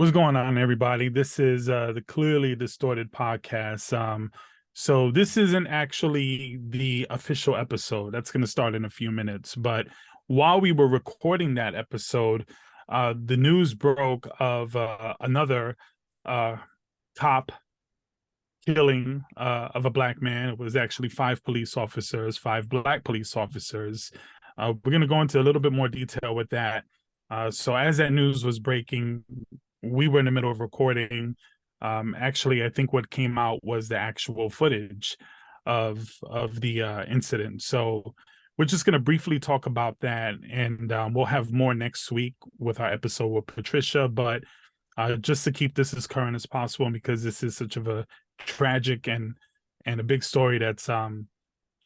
What's going on, everybody? This is the Clearly Distorted podcast. So this isn't actually the official episode. That's going to start in a few minutes. But while we were recording that episode, the news broke of another cop killing of a black man. It was actually five black police officers. We're going to go into a little bit more detail with that. So as that news was breaking, we were in the middle of recording. Actually, I think what came out was the actual footage of the incident. So we're just going to briefly talk about that, and we'll have more next week with our episode with Patricia. But just to keep this as current as possible, because this is such of a tragic and a big story that's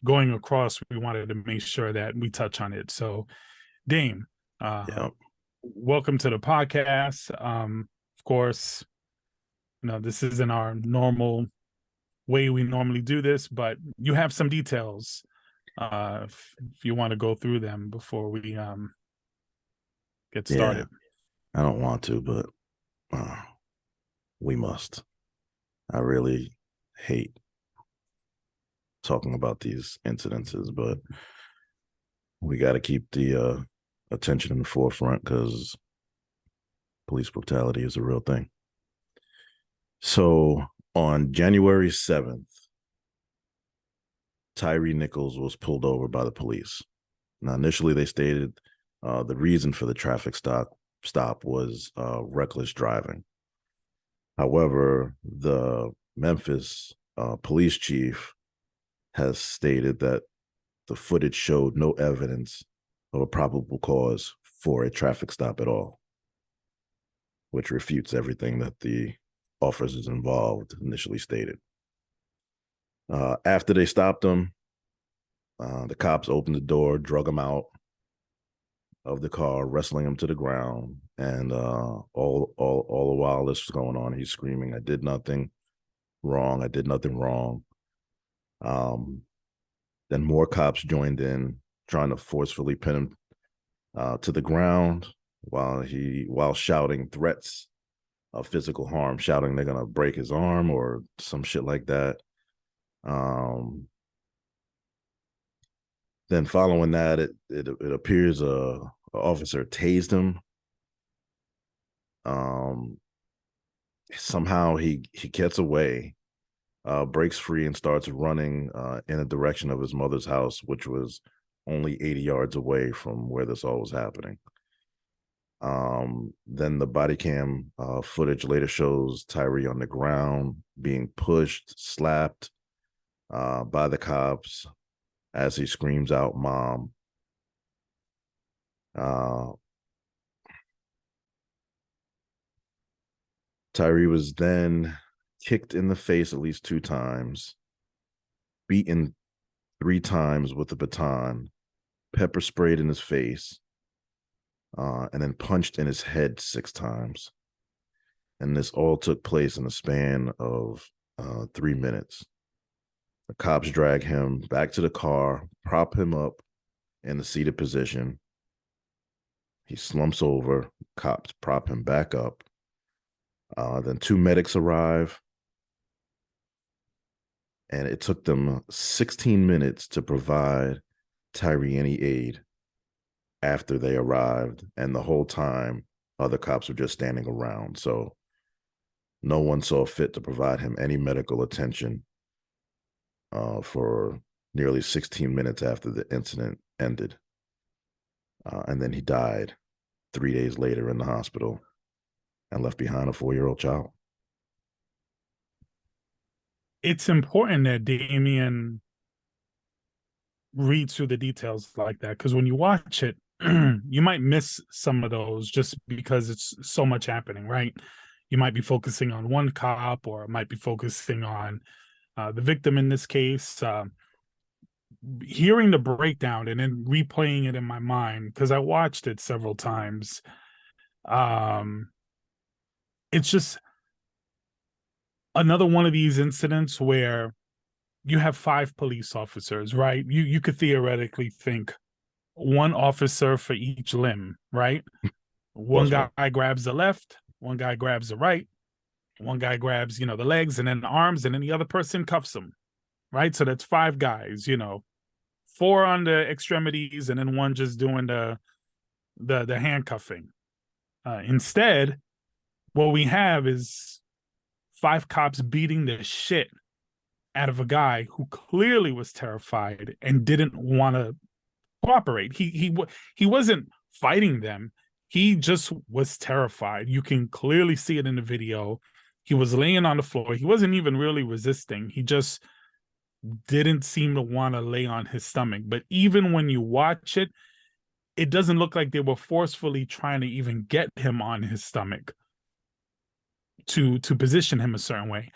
going across, we wanted to make sure that we touch on it. So, Daym, welcome to the podcast. Of course, this isn't our normal way we normally do this, but you have some details if you want to go through them before we get started. I don't want to, but we must. I really hate talking about these incidences, but we got to keep the attention in the forefront because police brutality is a real thing. So on January 7th, Tyre Nichols was pulled over by the police. Now, initially they stated the reason for the traffic stop was reckless driving. However, the Memphis police chief has stated that the footage showed no evidence of a probable cause for a traffic stop at all, which refutes everything that the officers involved initially stated. After they stopped him, the cops opened the door, drug him out of the car, wrestling him to the ground, and all the while this was going on, he's screaming, "I did nothing wrong. I did nothing wrong." Then more cops joined in, trying to forcefully pin him to the ground while shouting threats of physical harm, shouting they're gonna break his arm or some shit like that. Then following that, it appears a officer tased him. Somehow he gets away, breaks free, and starts running in the direction of his mother's house, which was only 80 yards away from where this all was happening. Then the body cam footage later shows Tyre on the ground being pushed, slapped by the cops as he screams out, "Mom." Tyre was then kicked in the face at least 2 times, beaten 3 times with a baton, pepper sprayed in his face, and then punched in his head 6 times. And this all took place in a span of 3 minutes. The cops drag him back to the car, prop him up in the seated position. He slumps over, cops prop him back up. Then 2 medics arrive, and it took them 16 minutes to provide Tyre any aid after they arrived, and the whole time other cops were just standing around. So no one saw fit to provide him any medical attention for nearly 16 minutes after the incident ended. And then he died 3 days later in the hospital and left behind a 4-year-old child. It's important that Damien reads through the details like that, because when you watch it, you might miss some of those just because it's so much happening, right? You might be focusing on one cop, or might be focusing on the victim in this case. Hearing the breakdown and then replaying it in my mind, because I watched it several times, it's just another one of these incidents where you have 5 police officers, right? You could theoretically think one officer for each limb, right? One guy grabs the left, one guy grabs the right, one guy grabs, the legs and then the arms, and then the other person cuffs him, right? So that's 5 guys, 4 on the extremities, and then one just doing the handcuffing. Instead, what we have is 5 cops beating the shit out of a guy who clearly was terrified and didn't want to cooperate. He wasn't fighting them. He just was terrified. You can clearly see it in the video. He was laying on the floor. He wasn't even really resisting. He just didn't seem to want to lay on his stomach. But even when you watch it, it doesn't look like they were forcefully trying to even get him on his stomach to position him a certain way.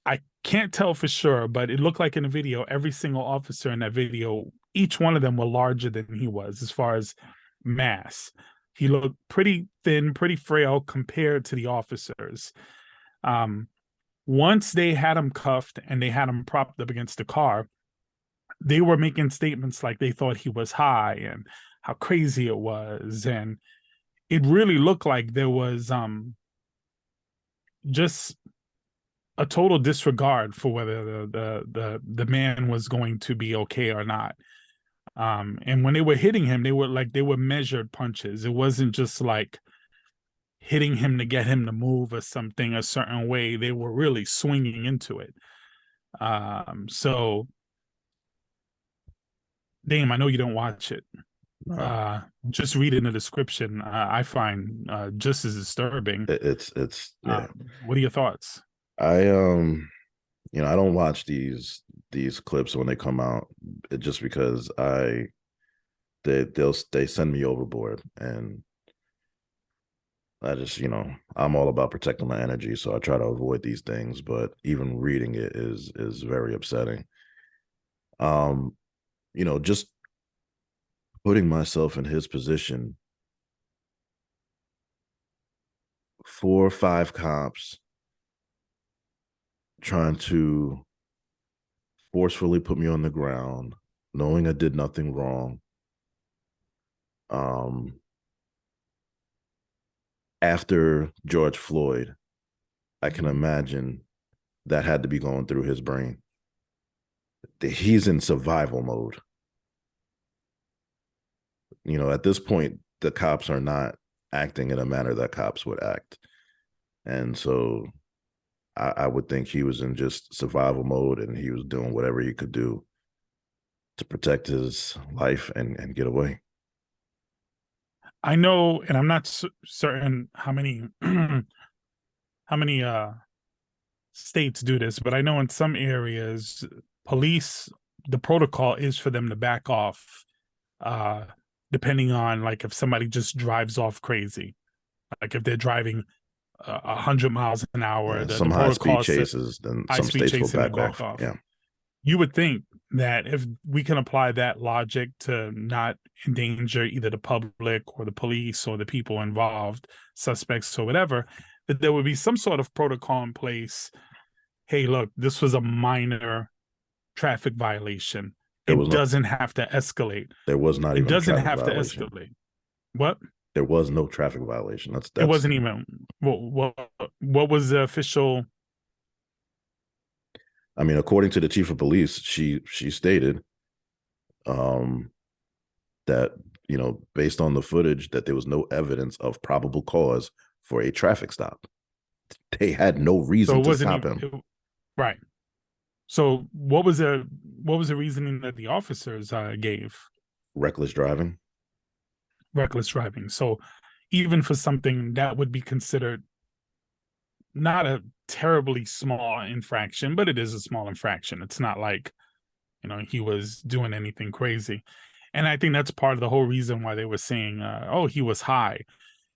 I can't tell for sure, but it looked like in the video, every single officer in that video, each one of them were larger than he was as far as mass. He looked pretty thin, pretty frail compared to the officers. Once they had him cuffed and they had him propped up against the car, they were making statements like they thought he was high and how crazy it was. And it really looked like there was just a total disregard for whether the man was going to be okay or not. And when they were hitting him, they were measured punches. It wasn't just like hitting him to get him to move or something a certain way. They were really swinging into it. So Daym, I know you don't watch it. Just reading the description, I find just as disturbing. It's yeah. What are your thoughts? I I don't watch these clips when they come out, just because they send me overboard, and I just I'm all about protecting my energy, so I try to avoid these things. But even reading it is very upsetting. Just putting myself in his position, 4 or 5 cops trying to forcefully put me on the ground, knowing I did nothing wrong. After George Floyd, I can imagine that had to be going through his brain. He's in survival mode. At this point, the cops are not acting in a manner that cops would act. And so I would think he was in just survival mode, and he was doing whatever he could do to protect his life and get away. I know, and I'm not certain how many states do this, but I know in some areas, police, the protocol is for them to back off, depending on like if somebody just drives off crazy, like if they're driving 100 miles an hour. Yeah, the some high-speed protocol chases, then some high-speed states will chasing back off. Yeah. You would think that if we can apply that logic to not endanger either the public or the police or the people involved, suspects or whatever, that there would be some sort of protocol in place. Hey, look, this was a minor traffic violation. It doesn't have to escalate. There was not even. It doesn't have to escalate. What? There was no traffic violation. That's it wasn't even. What was the official? I mean, according to the chief of police, she stated that based on the footage, that there was no evidence of probable cause for a traffic stop. They had no reason to stop him. Right. So what was the reasoning that the officers gave? Reckless driving. Reckless driving. So even for something that would be considered not a terribly small infraction, but it is a small infraction. It's not like, he was doing anything crazy. And I think that's part of the whole reason why they were saying, oh, he was high.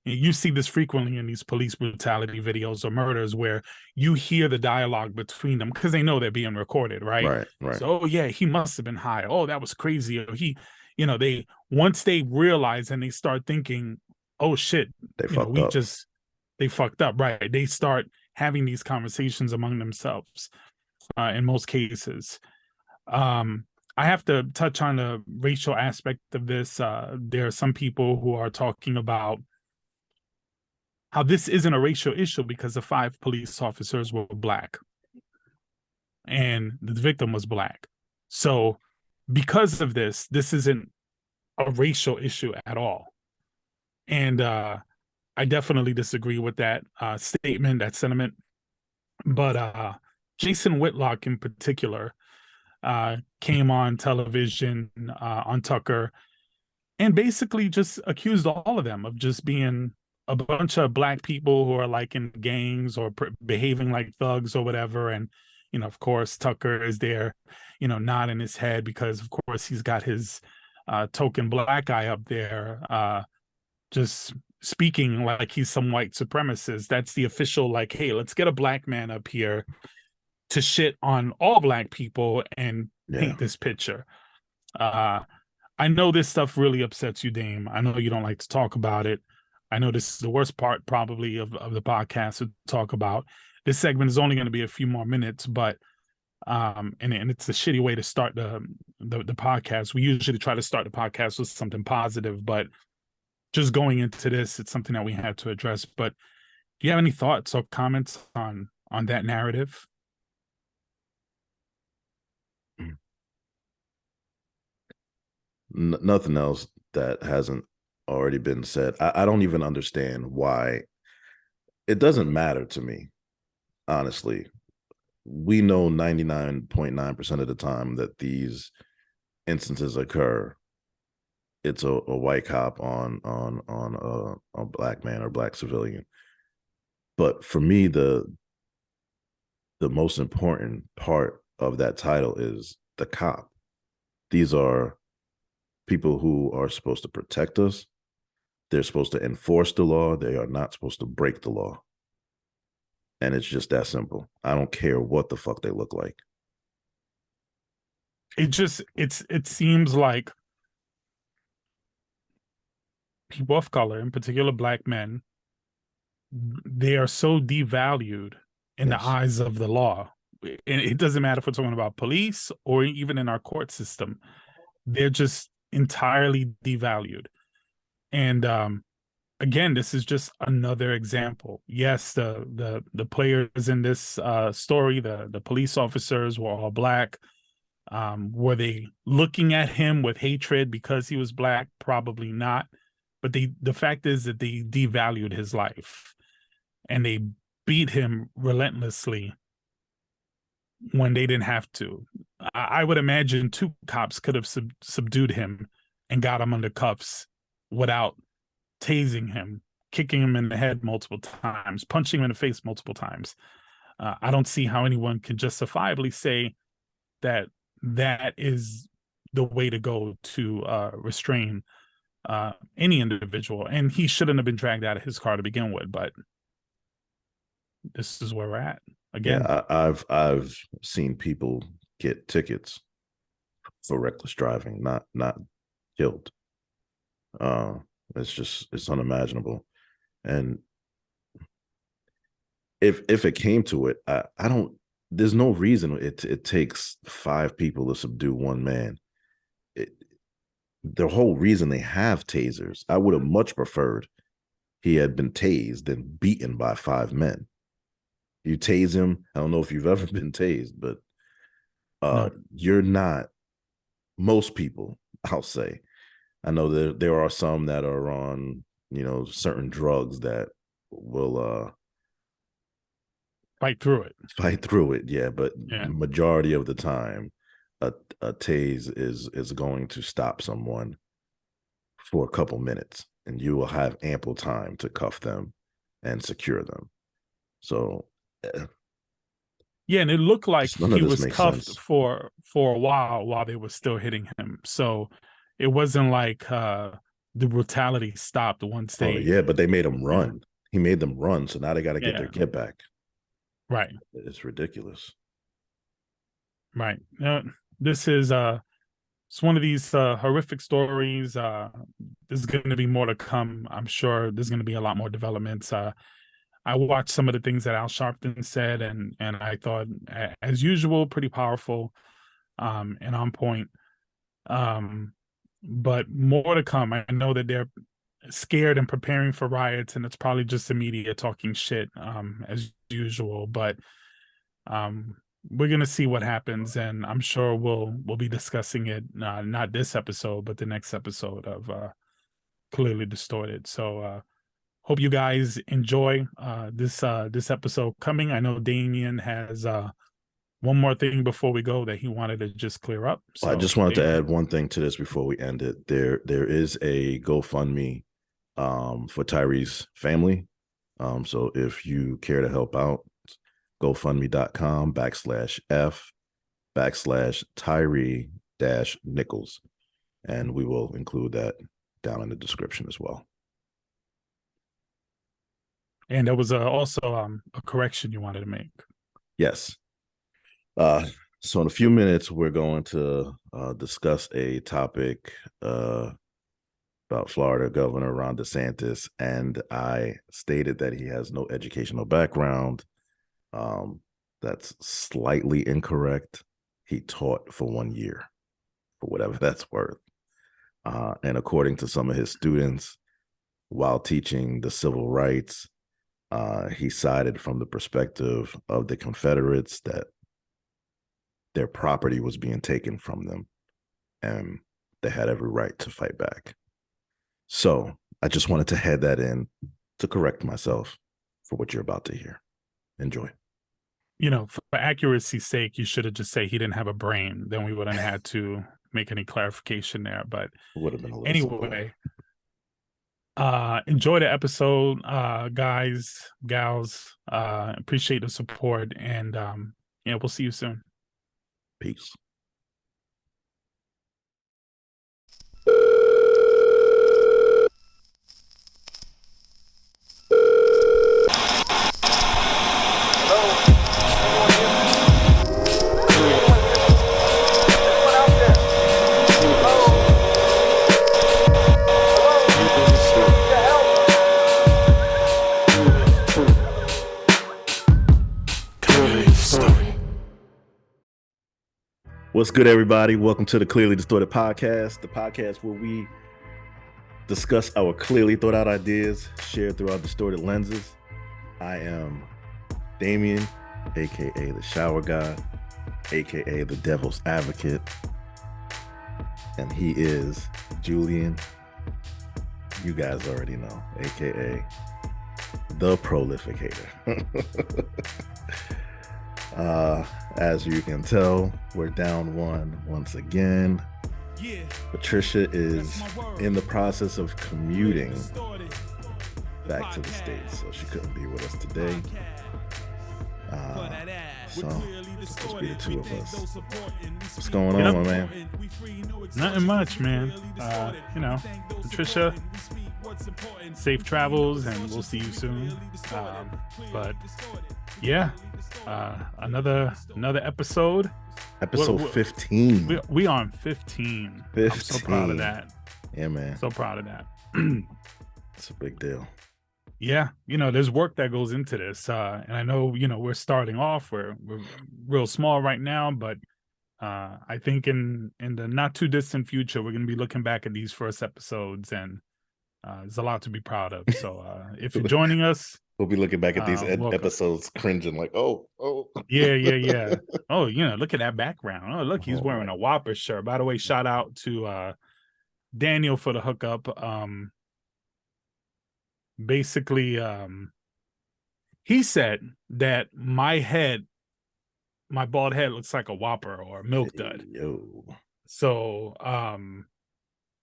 You see this frequently in these police brutality videos or murders where you hear the dialogue between them because they know they're being recorded, right? Right. So, oh, yeah, he must have been high. Oh, that was crazy. Or once they realize and they start thinking, oh, shit, they fucked up. They fucked up, right? They start having these conversations among themselves in most cases. I have to touch on the racial aspect of this. There are some people who are talking about how this isn't a racial issue because the 5 police officers were black and the victim was black. So because of this, this isn't a racial issue at all. And I definitely disagree with that statement, that sentiment. But Jason Whitlock in particular came on television on Tucker and basically just accused all of them of just being a bunch of black people who are like in gangs or behaving like thugs or whatever. And, you know, of course, Tucker is there, you know, nodding his head because, of course, he's got his token black guy up there just speaking like he's some white supremacist. That's the official, like, hey, let's get a black man up here to shit on all black people and paint this picture. I know this stuff really upsets you, Daym. I know you don't like to talk about it. I know this is the worst part probably of the podcast to talk about. This segment is only going to be a few more minutes, but and it's a shitty way to start the podcast. We usually try to start the podcast with something positive, but just going into this, it's something that we have to address. But do you have any thoughts or comments on that narrative? Nothing else that hasn't already been said. I don't even understand why. It doesn't matter to me, honestly. We know 99.9% of the time that these instances occur, it's a white cop on a black man or black civilian. But for me, the most important part of that title is the cop. These are people who are supposed to protect us. They're supposed to enforce the law. They are not supposed to break the law. And it's just that simple. I don't care what the fuck they look like. It seems like people of color, in particular black men, they are so devalued in the eyes of the law. And it doesn't matter if we're talking about police or even in our court system. They're just entirely devalued. And again, this is just another example. Yes, the players in this story, the police officers were all black. Were they looking at him with hatred because he was black? Probably not. But the fact is that they devalued his life and they beat him relentlessly when they didn't have to. I would imagine 2 cops could have subdued him and got him under cuffs without tasing him, kicking him in the head multiple times, punching him in the face multiple times. I don't see how anyone can justifiably say that that is the way to go to restrain any individual. And he shouldn't have been dragged out of his car to begin with, but this is where we're at. Again, yeah, I've seen people get tickets for reckless driving, not killed. It's unimaginable. And if it came to it, I don't. There's no reason it takes 5 people to subdue 1 man. The whole reason they have tasers, I would have much preferred he had been tased than beaten by 5 men. You tase him. I don't know if you've ever been tased, but no. You're not. Most people, I'll say. I know there are some that are on, certain drugs that will fight through it. Yeah, but majority of the time, a tase is going to stop someone for a couple minutes, and you will have ample time to cuff them and secure them. So yeah, and it looked like he was cuffed sense. for a while they were still hitting him. So it wasn't like the brutality stopped once they. Oh yeah, but they made him run. Yeah. He made them run, so now they got to get their get back. Right. It's ridiculous. Right. This is it's one of these horrific stories. There's going to be more to come. I'm sure there's going to be a lot more developments. I watched some of the things that Al Sharpton said, and I thought, as usual, pretty powerful and on point. But more to come. I know that scared and preparing for riots, and it's probably just the media talking shit as usual. But we're gonna see what happens, and I'm sure we'll be discussing it not this episode, but the next episode of Clearly Distorted. So hope you guys enjoy this episode coming. I know Damien has one more thing before we go that he wanted to just clear up. So I just wanted to add one thing to this before we end it. There is a GoFundMe for Tyre's family. So if you care to help out, GoFundMe.com/F/Tyre-Nichols. And we will include that down in the description as well. And there was also a correction you wanted to make. Yes. So in a few minutes, we're going to discuss a topic about Florida Governor Ron DeSantis, and I stated that he has no educational background. That's slightly incorrect. He taught for 1 year, for whatever that's worth. And according to some of his students, while teaching the civil rights, he sided from the perspective of the Confederates, that their property was being taken from them and they had every right to fight back. So I just wanted to head that in to correct myself for what you're about to hear. Enjoy. You know, for accuracy's sake, you should have just said he didn't have a brain. Then we wouldn't have had to make any clarification there. But it would have been a little anyway, enjoy the episode, guys, gals. Appreciate the support, and yeah, we'll see you soon. Peace. What's good, everybody? Welcome to the Clearly Distorted podcast, the podcast where we discuss our clearly thought out ideas shared through our distorted lenses. I am Damien, aka the Shower God, aka the Devil's Advocate, and he is Julian. You guys already know, aka the Prolificator. As you can tell, we're down one once again. Yeah. Patricia is in the process of commuting back to the States, so she couldn't be with us today. So it's just be the two of us. What's going on, my man? Nothing much, man. You know, Patricia, safe travels, and we'll see you soon. But yeah, another episode. Episode 15. We on 15. 15. I'm so proud of that. Yeah, man. So proud of that. It's a big deal. Yeah, you know, there's work that goes into this, and I know, you know, we're starting off. We're real small right now, but I think in the not too distant future, we're gonna be looking back at these first episodes, and there's a lot to be proud of. So if you're joining us, we'll be looking back at these episodes, cringing like, oh. Yeah. Oh, you know, look at that background. Oh, look, he's wearing a Whopper shirt. By the way, shout out to Daniel for the hookup. Basically, he said that my bald head looks like a Whopper or a Milk Dud. Yo.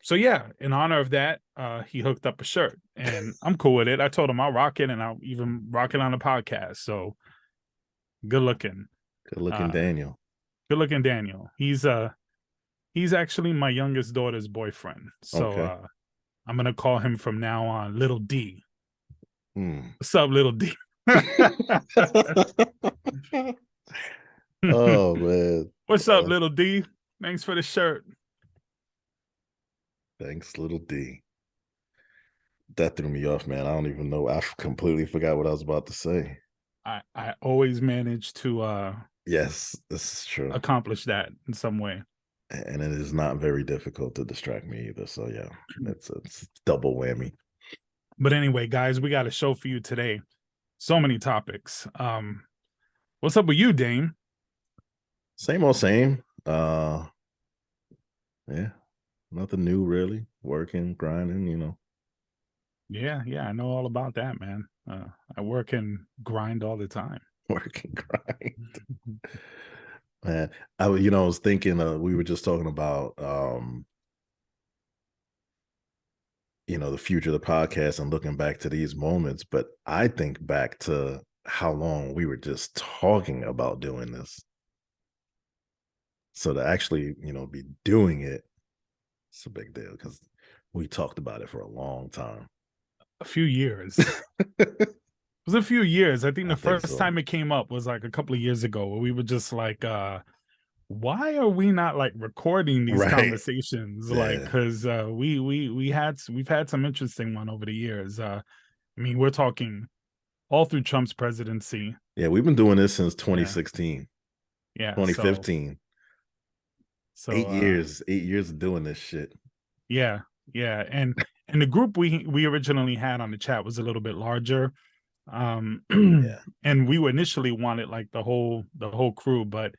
So yeah, in honor of that, he hooked up a shirt, and I'm cool with it. I told him I'll rock it, and I'll even rock it on the podcast. So good looking Daniel. Good looking Daniel. He's actually my youngest daughter's boyfriend. So okay. I'm gonna call him from now on Little D. What's up, Little D? Oh man. What's up, Little D? Thanks for the shirt. Thanks, Little D. That threw me off, man. I don't even know. I completely forgot what I was about to say. I always manage to yes, this is true. Accomplish that in some way. And it is not very difficult to distract me either. So yeah, it's double whammy. But anyway, guys, we got a show for you today. So many topics. What's up with you, Daym? Same old same. Yeah, nothing new really. Working, grinding, Yeah, I know all about that, man. I work and grind all the time. working, grind. Man, I was thinking we were just talking about the future of the podcast and looking back to these moments, but I think back to how long we were just talking about doing this. So to actually, be doing it, it's a big deal because we talked about it for a long time. A few years. It was a few years. I think the first so. time it came up was like a couple of years ago where we were just like, why are we not like recording these conversations? Yeah. Like, because we've had some interesting one over the years. I mean, we're talking all through Trump's presidency. Yeah, we've been doing this since 2016. Yeah. 2015. So 8 years of doing this shit. Yeah. And the group we originally had on the chat was a little bit larger. Yeah. And we initially wanted like the whole crew, but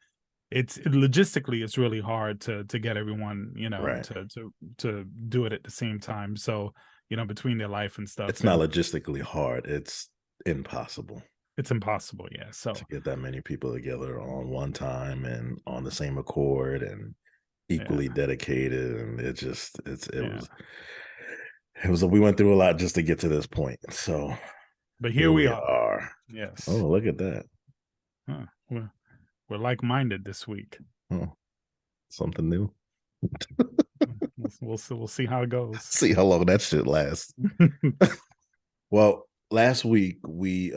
logistically it's really hard to get everyone, right. to do it at the same time. So, between their life and stuff. It's not logistically hard. It's impossible. It's impossible, yeah. So to get that many people together on one time and on the same accord and equally dedicated, and it was we went through a lot just to get to this point. So but here we are. Yes. Oh, look at that. Huh. We're like-minded this week. Oh, something new. We'll see how it goes. See how long that shit lasts. Well, last week we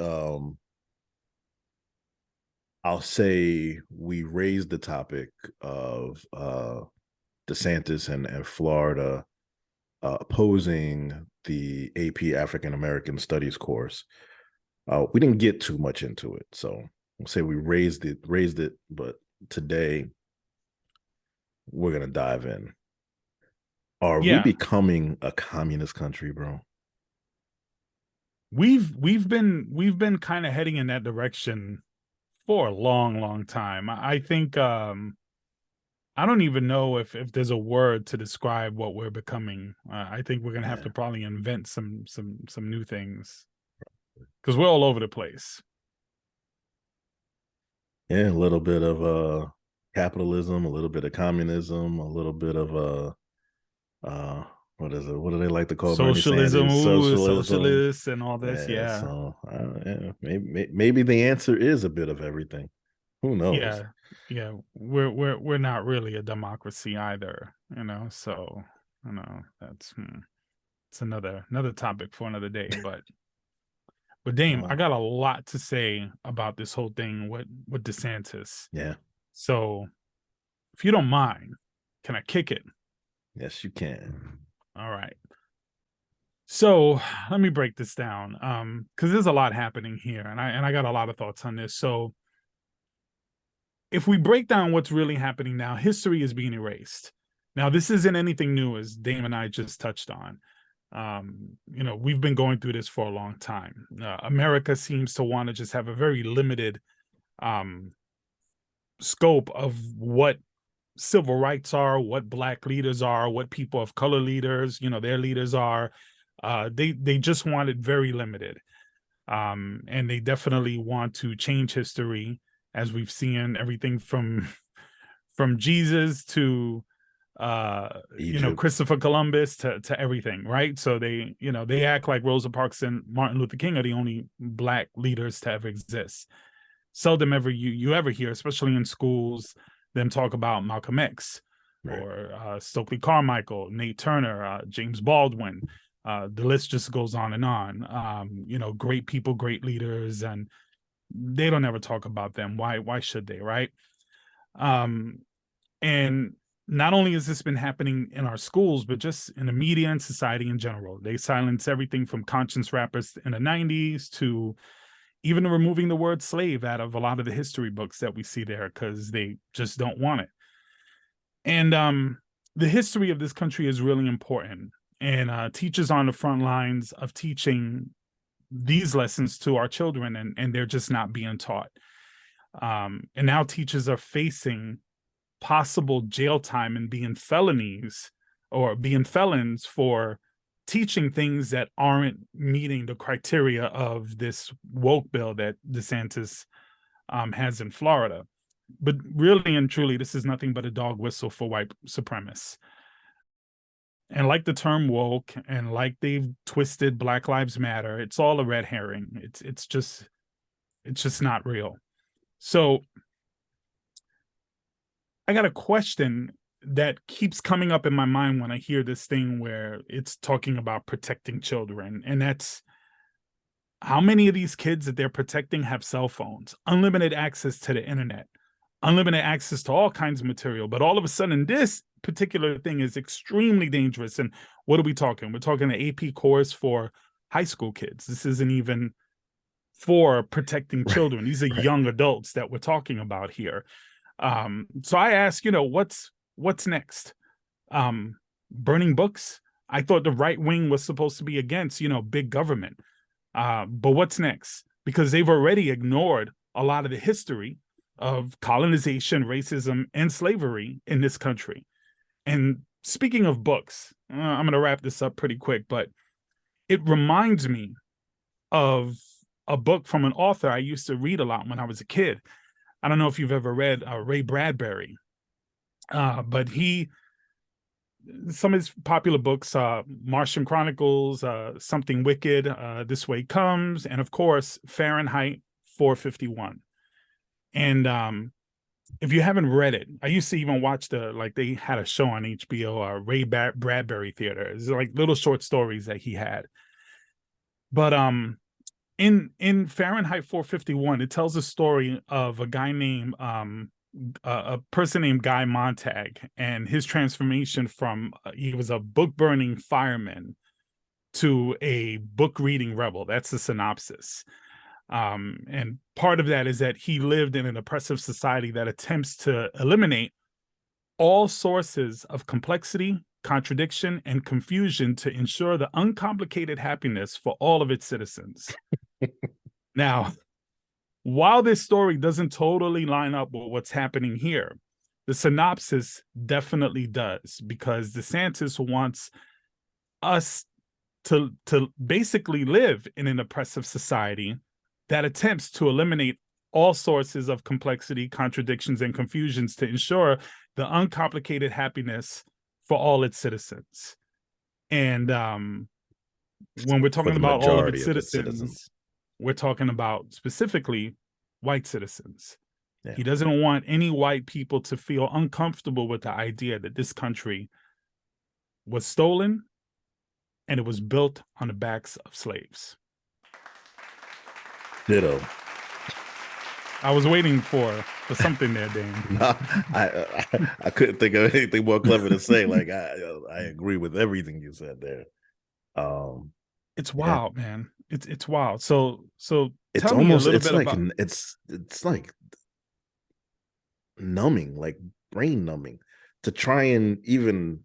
I'll say we raised the topic of DeSantis and Florida opposing the AP African American Studies course. We didn't get too much into it, so we'll say we raised it, but today we're gonna dive in. Are we becoming a communist country, bro? We've been kind of heading in that direction for a long time. I think I don't even know if there's a word to describe what we're becoming. I think we're gonna have to probably invent some new things because we're all over the place. Yeah, a little bit of capitalism, a little bit of communism, a little bit of what is it? What do they like to call socialism? Socialism, socialists, and all this. Yeah. So maybe the answer is a bit of everything. Who knows? Yeah. We're not really a democracy either. So that's it's another topic for another day. But Daym, I got a lot to say about this whole thing with DeSantis. Yeah. So if you don't mind, can I kick it? Yes, you can. All right. So let me break this down because there's a lot happening here, and I got a lot of thoughts on this. So if we break down what's really happening now, history is being erased. Now, this isn't anything new, as Daym and I just touched on. We've been going through this for a long time. America seems to want to just have a very limited scope of what civil rights are, what Black leaders are, what people of color leaders, their leaders are. They just want it very limited. And they definitely want to change history, as we've seen everything from Jesus to Christopher Columbus to everything, right? So they act like Rosa Parks and Martin Luther King are the only Black leaders to ever exist. Seldom ever you ever hear, especially in schools, them talk about Malcolm X, right, or Stokely Carmichael, Nate Turner, James Baldwin. The list just goes on and on. Great people, great leaders, and they don't ever talk about them. Why should they, right? And not only has this been happening in our schools, but just in the media and society in general. They silence everything from conscience rappers in the 90s to even removing the word slave out of a lot of the history books that we see there because they just don't want it. And the history of this country is really important. and teachers on the front lines of teaching these lessons to our children, and they're just not being taught. And now teachers are facing possible jail time and being felonies or being felons for teaching things that aren't meeting the criteria of this woke bill that DeSantis has in Florida. But really and truly, this is nothing but a dog whistle for white supremacists. And like the term woke, and like they've twisted Black Lives Matter, it's all a red herring. It's just not real. So I got a question that keeps coming up in my mind when I hear this thing where it's talking about protecting children. And that's, how many of these kids that they're protecting have cell phones, unlimited access to the internet, unlimited access to all kinds of material. But all of a sudden, this particular thing is extremely dangerous. And what are we talking? We're talking an AP course for high school kids. This isn't even for protecting children. These are young adults that we're talking about here. So I ask, what's next? Burning books? I thought the right wing was supposed to be against, big government. But what's next? Because they've already ignored a lot of the history of colonization, racism, and slavery in this country. And speaking of books, I'm going to wrap this up pretty quick, but it reminds me of a book from an author I used to read a lot when I was a kid. I don't know if you've ever read Ray Bradbury, but some of his popular books, Martian Chronicles, Something Wicked, This Way Comes, and of course, Fahrenheit 451. And if you haven't read it, I used to even watch they had a show on HBO, Ray Bradbury Theater. It's like little short stories that he had. But in Fahrenheit 451, it tells a story of a guy named a person named Guy Montag, and his transformation from he was a book burning fireman to a book reading rebel. That's the synopsis. And part of that is that he lived in an oppressive society that attempts to eliminate all sources of complexity, contradiction, and confusion to ensure the uncomplicated happiness for all of its citizens. Now, while this story doesn't totally line up with what's happening here, the synopsis definitely does, because DeSantis wants us to basically live in an oppressive society that attempts to eliminate all sources of complexity, contradictions, and confusions to ensure the uncomplicated happiness for all its citizens. And when we're talking about all of its citizens, we're talking about specifically white citizens. Yeah. He doesn't want any white people to feel uncomfortable with the idea that this country was stolen and it was built on the backs of slaves. Ditto. I was waiting for something there, Daym. No, I couldn't think of anything more clever to say. Like I agree with everything you said there. It's wild, man. It's wild. So it's tell almost me a little it's bit like about... it's like numbing, like brain numbing, to try and even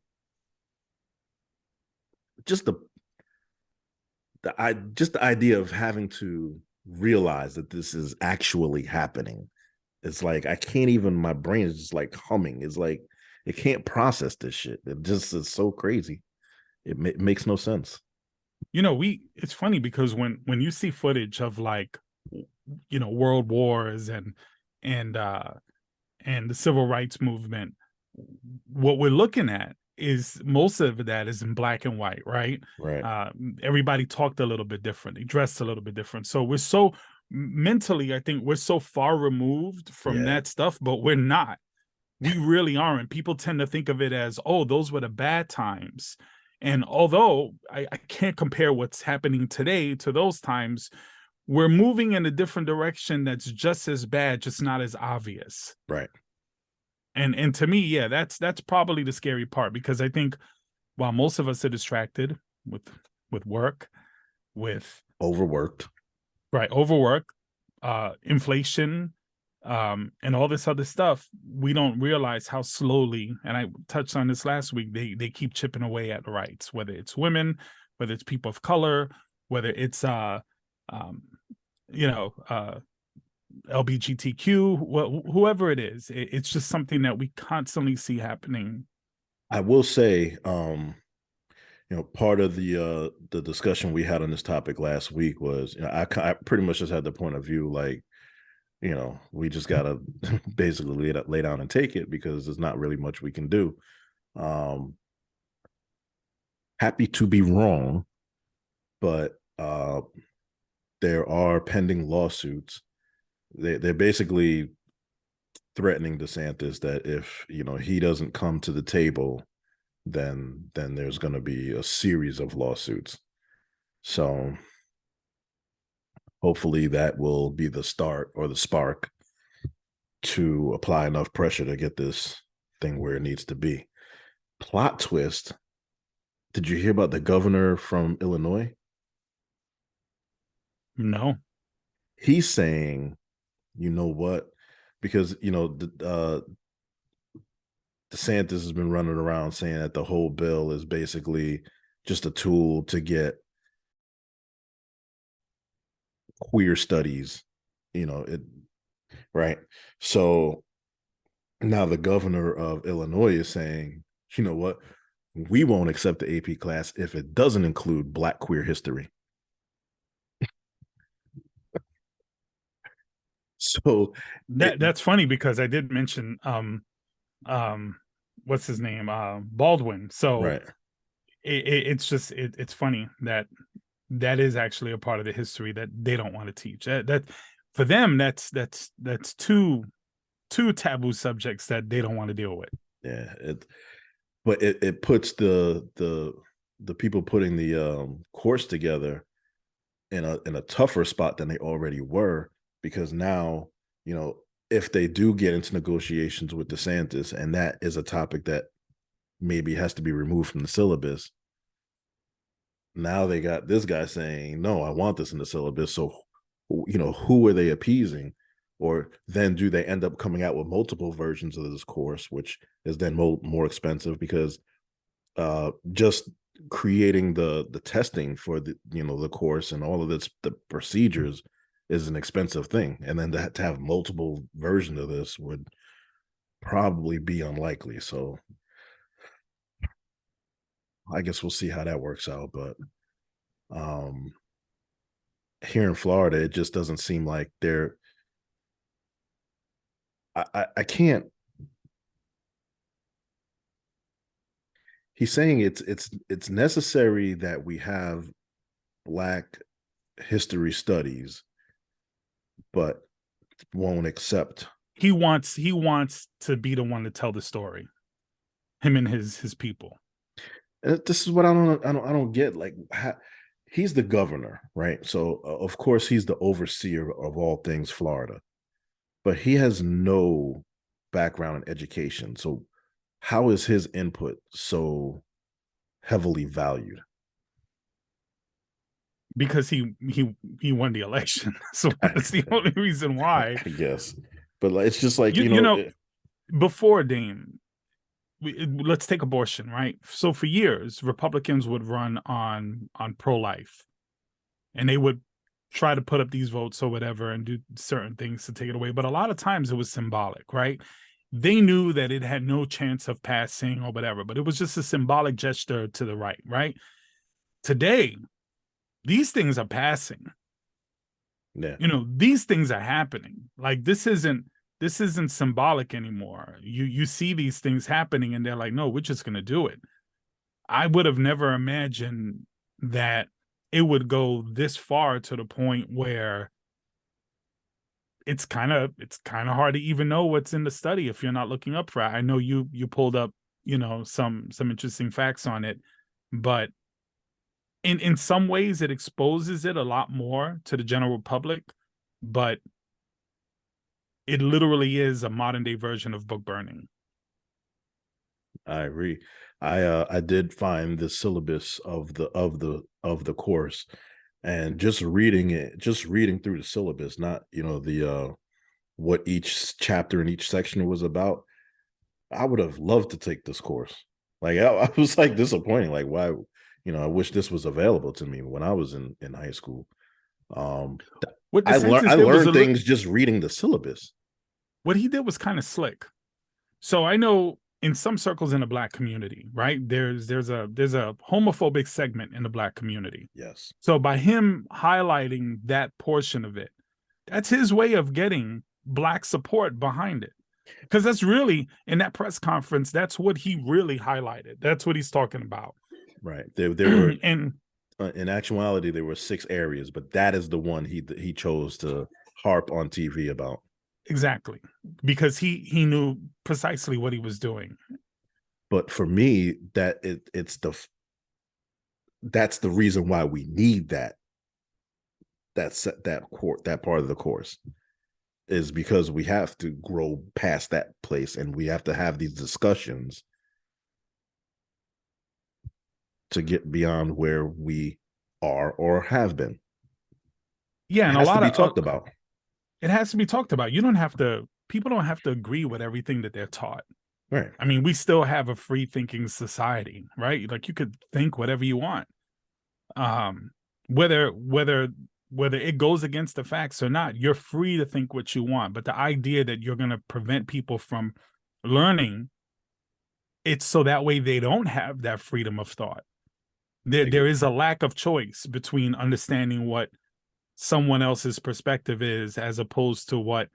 just the idea of having to realize that this is actually happening. It's like I can't even, my brain is just like humming. It's like it can't process this shit. It just is so crazy. It makes no sense. It's funny because when you see footage of world wars and the civil rights movement, what we're looking at is most of that is in black and white, right? Right. Everybody talked a little bit differently, dressed a little bit different. So we're so mentally, I think we're so far removed from that stuff, but we're not. We really aren't. People tend to think of it as, oh, those were the bad times. And although I can't compare what's happening today to those times, we're moving in a different direction that's just as bad, just not as obvious. Right. And to me, that's probably the scary part, because I think while most of us are distracted with work, with overworked, inflation, and all this other stuff, we don't realize how slowly, and I touched on this last week, they keep chipping away at the rights, whether it's women, whether it's people of color, whether it's you know, LGBTQ, whoever it is. It's just something that we constantly see happening. I will say, part of the discussion we had on this topic last week was, I pretty much just had the point of view, like, we just gotta basically lay down and take it, because there's not really much we can do. Happy to be wrong, but there are pending lawsuits. They're basically threatening DeSantis that if he doesn't come to the table, then there's going to be a series of lawsuits. So hopefully that will be the start or the spark to apply enough pressure to get this thing where it needs to be. Plot twist. Did you hear about the governor from Illinois? No. He's saying, you know what? Because, DeSantis has been running around saying that the whole bill is basically just a tool to get queer studies, right? So now the governor of Illinois is saying, you know what? We won't accept the AP class if it doesn't include Black queer history. So that's funny, because I did mention what's his name, Baldwin. So right. It's funny that is actually a part of the history that they don't want to teach. That for them, that's two taboo subjects that they don't want to deal with. Yeah, but it puts the people putting the course together in a tougher spot than they already were, because now, if they do get into negotiations with DeSantis, and that is a topic that maybe has to be removed from the syllabus, now they got this guy saying, no, I want this in the syllabus. So, who are they appeasing? Or then do they end up coming out with multiple versions of this course, which is then more expensive, because just creating the testing for the course and all of the procedures is an expensive thing, and then to have multiple versions of this would probably be unlikely. So I guess we'll see how that works out. But here in Florida, it just doesn't seem like they're I can't. He's saying it's necessary that we have Black history studies, but won't accept. He wants to be the one to tell the story. Him and his people. This is what I don't get. Like, he's the governor, right? So of course he's the overseer of all things Florida, but he has no background in education. So how is his input so heavily valued? Because he won the election. So that's the only reason why. I guess. But it's just like, before Daym, let's take abortion, right? So for years, Republicans would run on pro-life, and they would try to put up these votes or whatever and do certain things to take it away. But a lot of times it was symbolic, right? They knew that it had no chance of passing or whatever, but it was just a symbolic gesture to the right? Today, these things are passing. Yeah. These things are happening. Like, this isn't symbolic anymore. You see these things happening, and they're like, no, we're just going to do it. I would have never imagined that it would go this far, to the point where it's kind of hard to even know what's in the study if you're not looking up for it. I know you pulled up, some interesting facts on it, but in some ways it exposes it a lot more to the general public, but it literally is a modern day version of book burning. I agree. I did find the syllabus of the course, and just reading through the syllabus, not the what each chapter and each section was about, I would have loved to take this course. Like I was like disappointed. Like why, I wish this was available to me when I was in high school. What I DeSantis did was learned things just reading the syllabus. what he did was kind of slick. So I know in some circles in the Black community, right? There's a homophobic segment in the Black community. Yes. So by him highlighting that portion of it, that's his way of getting Black support behind it. Because that's really, in that press conference, that's what he really highlighted. That's what he's talking about. Right. There were, and in actuality, there were 6 areas, but that is the one he chose to harp on TV about. Exactly. Because he knew precisely what he was doing. But for me, that's the reason why we need that part of the course, is because we have to grow past that place and we have to have these discussions to get beyond where we are or have been. Yeah, and it has a lot to be of talked about. It has to be talked about. People don't have to agree with everything that they're taught. Right. I mean, we still have a free thinking society, right? Like you could think whatever you want. Whether it goes against the facts or not, you're free to think what you want. But the idea that you're going to prevent people from learning, it's so that way they don't have that freedom of thought. There is a lack of choice between understanding what someone else's perspective is as opposed to what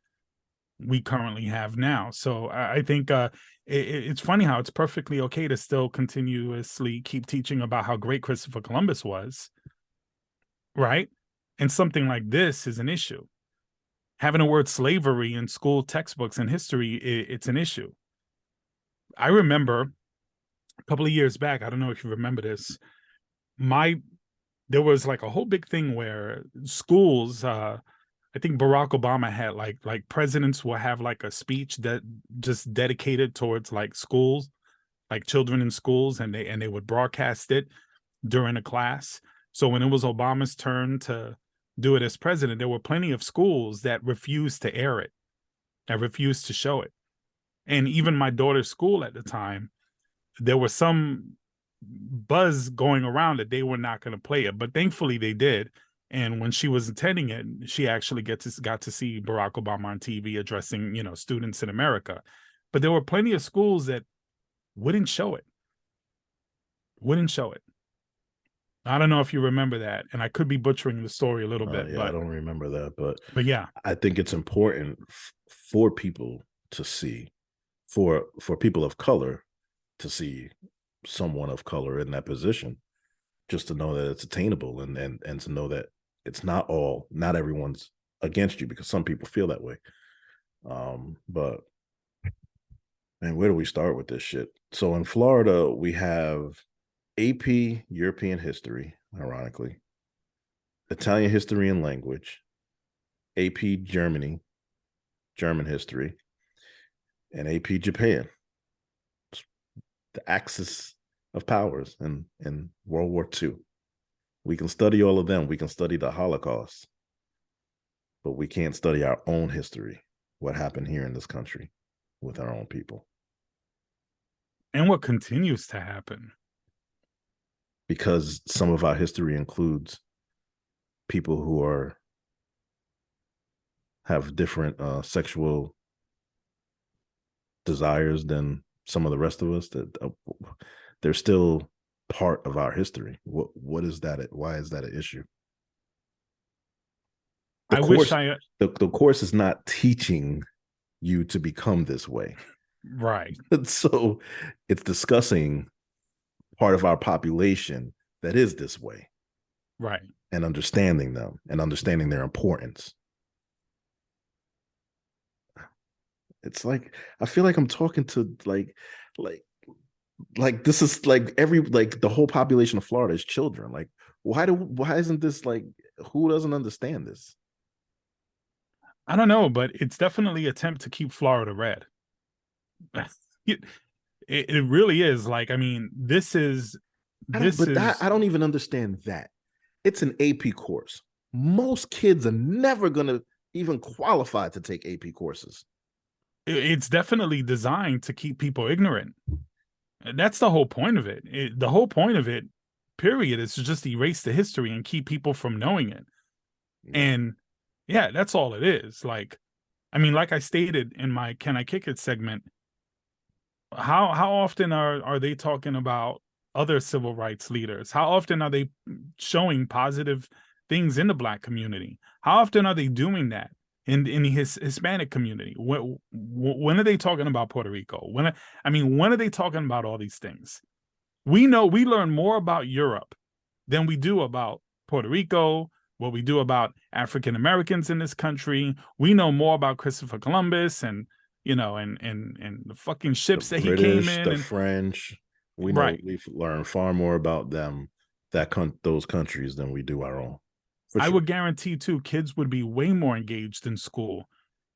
we currently have now. So I think it's funny how it's perfectly okay to still continuously keep teaching about how great Christopher Columbus was, right? And something like this is an issue. Having the word slavery in school textbooks and history, it's an issue. I remember a couple of years back, I don't know if you remember this, there was like a whole big thing where schools, I think Barack Obama had like presidents will have like a speech that just dedicated towards like schools, like children in schools, and they would broadcast it during a class. So when it was Obama's turn to do it as president, there were plenty of schools that refused to air it, that refused to show it. And even my daughter's school at the time, there was some buzz going around that they were not going to play it, but thankfully they did. And when she was attending it, she actually got to see Barack Obama on TV addressing, students in America. But there were plenty of schools that wouldn't show it. I don't know if you remember that, and I could be butchering the story a little bit. Yeah, but I don't remember that, but yeah, I think it's important for people to see, for people of color to see someone of color in that position, just to know that it's attainable, and to know that it's not everyone's against you, because some people feel that way. But man, where do we start with this shit? So in Florida, we have AP European history, ironically, Italian history and language, AP German history, and AP Japan. The axis of powers in World War II. We can study all of them. We can study the Holocaust, but we can't study our own history, what happened here in this country with our own people. And what continues to happen. Because some of our history includes people who have different sexual desires than some of the rest of us, that they're still part of our history. What is that? Why is that an issue? The course is not teaching you to become this way. Right. So it's discussing part of our population that is this way. Right. And understanding them and understanding their importance. It's like, I feel like I'm talking to like this is like the whole population of Florida is children. Like, why isn't this like, who doesn't understand this? I don't know, but it's definitely an attempt to keep Florida red. It really is. Like, I mean, I don't even understand that. It's an AP course. Most kids are never gonna even qualified to take AP courses. It's definitely designed to keep people ignorant. That's the whole point of it. The whole point of it, period, is to just erase the history and keep people from knowing it. Yeah. And yeah, that's all it is. Like, I mean, like I stated in my Can I Kick It segment, how often are they talking about other civil rights leaders? How often are they showing positive things in the Black community? How often are they doing that in his Hispanic community? When are they talking about Puerto Rico? When are they talking about all these things? We learn more about Europe than we do about Puerto Rico, what we do about African Americans in this country. We know more about Christopher Columbus and and the fucking ships that he came in, The and French. We know right. we've learned far more about them, those countries, than we do our own. I would guarantee too, kids would be way more engaged in school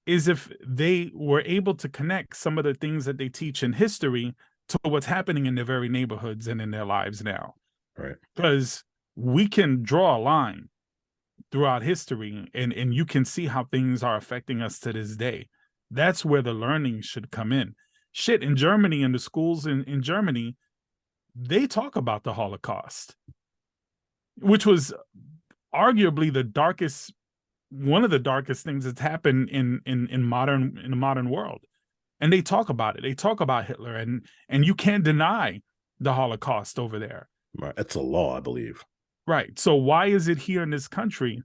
is if they were able to connect some of the things that they teach in history to what's happening in their very neighborhoods and in their lives now. Right. Because we can draw a line throughout history and you can see how things are affecting us to this day. That's where the learning should come in. Shit, in Germany, in the schools in Germany, they talk about the Holocaust, which was arguably one of the darkest things that's happened in the modern world. And they talk about it. They talk about Hitler, and you can't deny the Holocaust over there. Right. It's a law, I believe. Right. So why is it here in this country?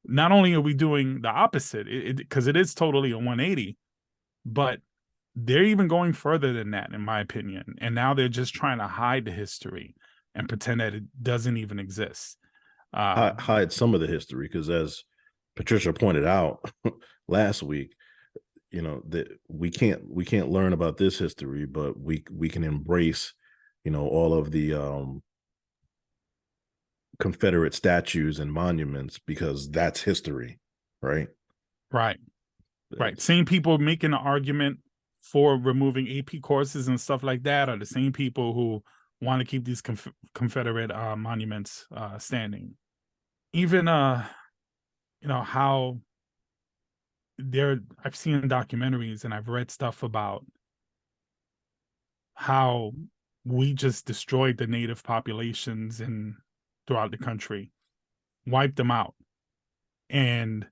Not only are we doing the opposite, because it is totally a 180, but they're even going further than that, in my opinion. And now they're just trying to hide the history and pretend that it doesn't even exist. Hide some of the history, because as Patricia pointed out last week, that we can't learn about this history, but we can embrace, all of the Confederate statues and monuments, because that's history, right? Right. Same people making an argument for removing AP courses and stuff like that are the same people who want to keep these Confederate monuments standing. Even how I've seen documentaries and I've read stuff about how we just destroyed the native populations throughout the country, wiped them out, and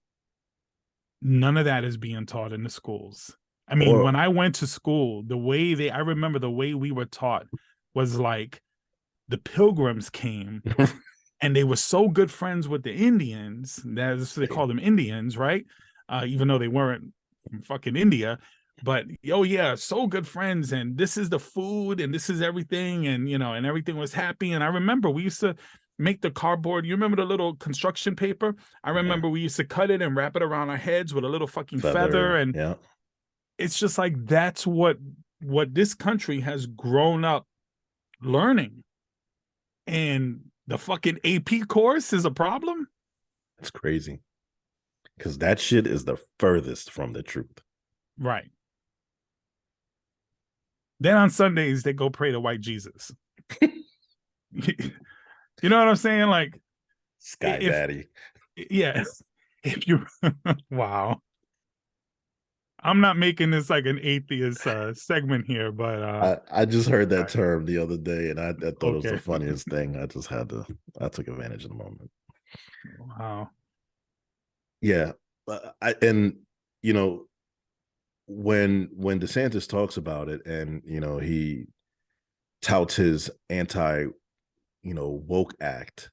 none of that is being taught in the schools. I mean, when I went to school, I remember the way we were taught was like the Pilgrims came and they were so good friends with the Indians, they call them Indians, right? Even though they weren't from fucking India, but so good friends, and this is the food and this is everything, and and everything was happy. And I remember we used to make the cardboard. You remember the little construction paper? I remember we used to cut it and wrap it around our heads with a little fucking feather. And it's just like, that's what this country has grown up learning. And the fucking AP course is a problem. It's crazy, because that shit is the furthest from the truth. Right. Then on Sundays, they go pray to white Jesus. You know what I'm saying? Like, Sky Daddy. Yes. If you wow. I'm not making this like an atheist segment here, but I just heard that term the other day, and I thought it was the funniest thing. I took advantage of the moment. Wow. Yeah. When DeSantis talks about it, and he touts his anti woke act,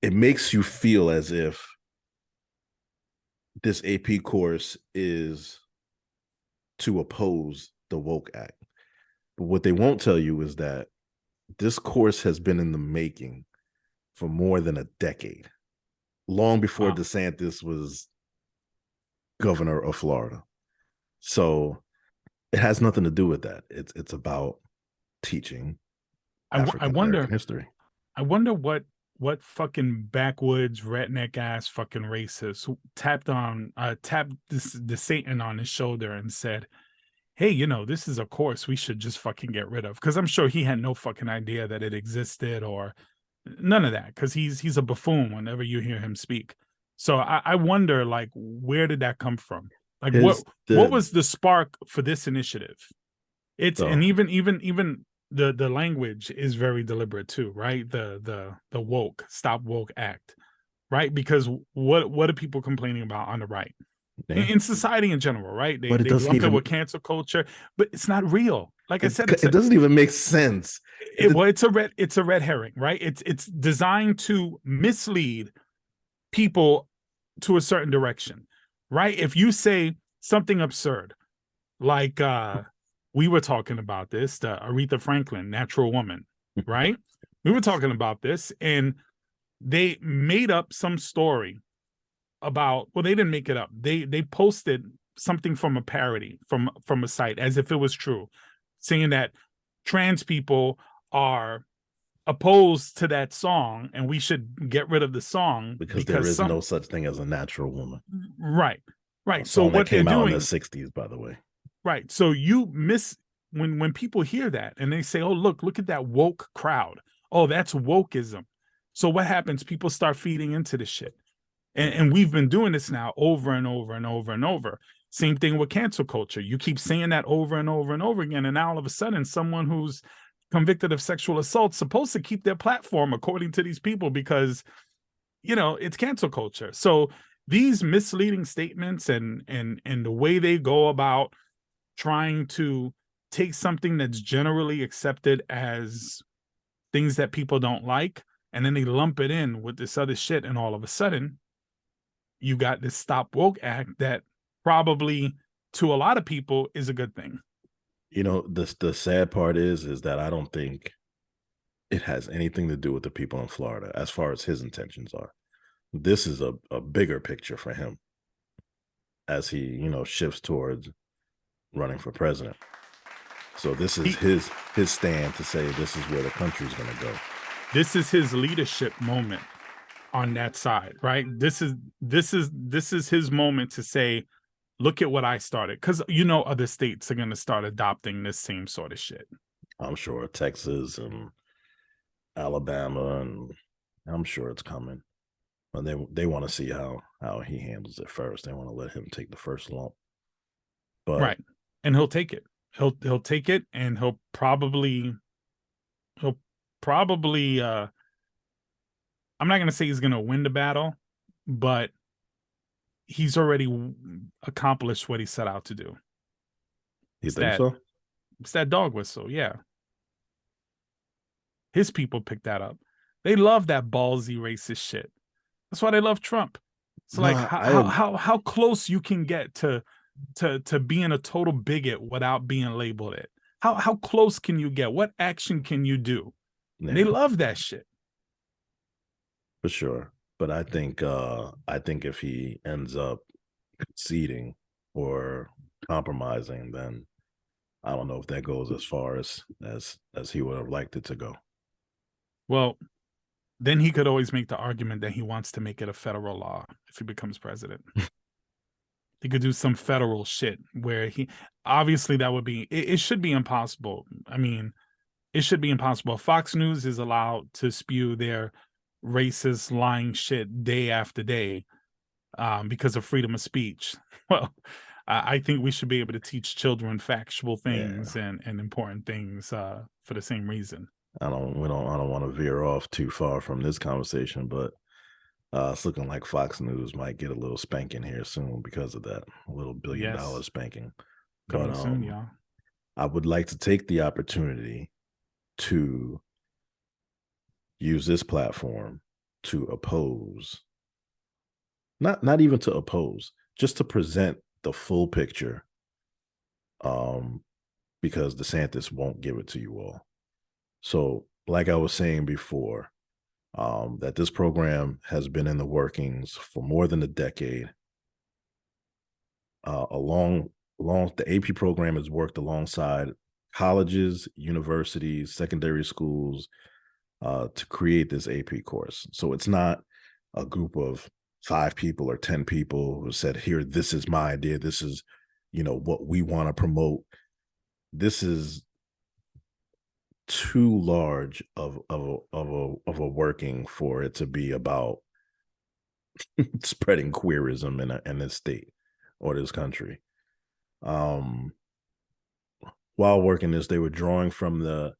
it makes you feel as if this AP course is to oppose the woke act. But what they won't tell you is that this course has been in the making for more than a decade, long before DeSantis was governor of Florida. So it has nothing to do with that. It's about teaching African American history. I wonder what fucking backwoods redneck ass fucking racist tapped the Satan on his shoulder and said, hey, this is a course we should just fucking get rid of. Because I'm sure he had no fucking idea that it existed or none of that, because he's a buffoon whenever you hear him speak. So I wonder, like, where did that come from? Like, His what the was the spark for this initiative? It's and so even the language is very deliberate too, right? The woke, stop woke act, right? Because what are people complaining about on the right? yeah. In society in general, right? But it They doesn't lump it even with cancel culture, but it's not real. Like I said, it doesn't even make sense. well, it's a red herring, right? It's designed to mislead people to a certain direction, right? If you say something absurd, like we were talking about this, the Aretha Franklin, Natural Woman, right? We were talking about this, and they made up some story about, well, they didn't make it up. They posted something from a parody from a site as if it was true, saying that trans people are opposed to that song and we should get rid of the song Because there because is some no such thing as a natural woman. right. A Right. So song that what they're came out in the doing, 60s, by the way. right. So you miss when people hear that and they say, "Oh, look at that woke crowd. Oh, that's wokeism." So what happens? People start feeding into the shit. And we've been doing this now over and over and over and over. Same thing with cancel culture. You keep saying that over and over and over again. And now all of a sudden, someone who's convicted of sexual assault is supposed to keep their platform according to these people because, it's cancel culture. So these misleading statements and the way they go about trying to take something that's generally accepted as things that people don't like, and then they lump it in with this other shit, and all of a sudden you got this stop woke act that probably to a lot of people is a good thing. The sad part is that I don't think it has anything to do with the people in Florida as far as his intentions are. This is a bigger picture for him as he, shifts towards running for president. So this is his stand to say this is where the country's going to go. This is his leadership moment on that side, right? This is his moment to say, look at what I started. Because other states are going to start adopting this same sort of shit. I'm sure Texas and Alabama, and I'm sure it's coming. But they want to see how he handles it first. They want to let him take the first lump. But right. And he'll take it. He'll take it, and he'll probably I'm not going to say he's going to win the battle, but he's already accomplished what he set out to do. You think so? It's that dog whistle. Yeah. His people picked that up. They love that ballsy racist shit. That's why they love Trump. It's like how close you can get to being a total bigot without being labeled it. How close can you get? What action can you do? Yeah. And they love that shit. For sure. But I think if he ends up conceding or compromising, then I don't know if that goes as far as he would have liked it to go. Well, then he could always make the argument that he wants to make it a federal law if he becomes president. He could do some federal shit where obviously that would be, it should be impossible. I mean, it should be impossible. Fox News is allowed to spew their racist, lying shit day after day because of freedom of speech. Well, I think we should be able to teach children factual things and important things for the same reason. I don't want to veer off too far from this conversation, but it's looking like Fox News might get a little spanking here soon because of that, a little $1 billion spanking. Coming soon, y'all. I would like to take the opportunity to use this platform to oppose, not even to oppose, just to present the full picture, because DeSantis won't give it to you all. So, like I was saying before, that this program has been in the workings for more than a decade. The AP program has worked alongside colleges, universities, secondary schools to create this AP course. So it's not a group of 5 people or 10 people who said, "Here, this is my idea. This is, what we want to promote." This is too large of a working for it to be about spreading queerism in this state or this country. While working this, they were drawing from the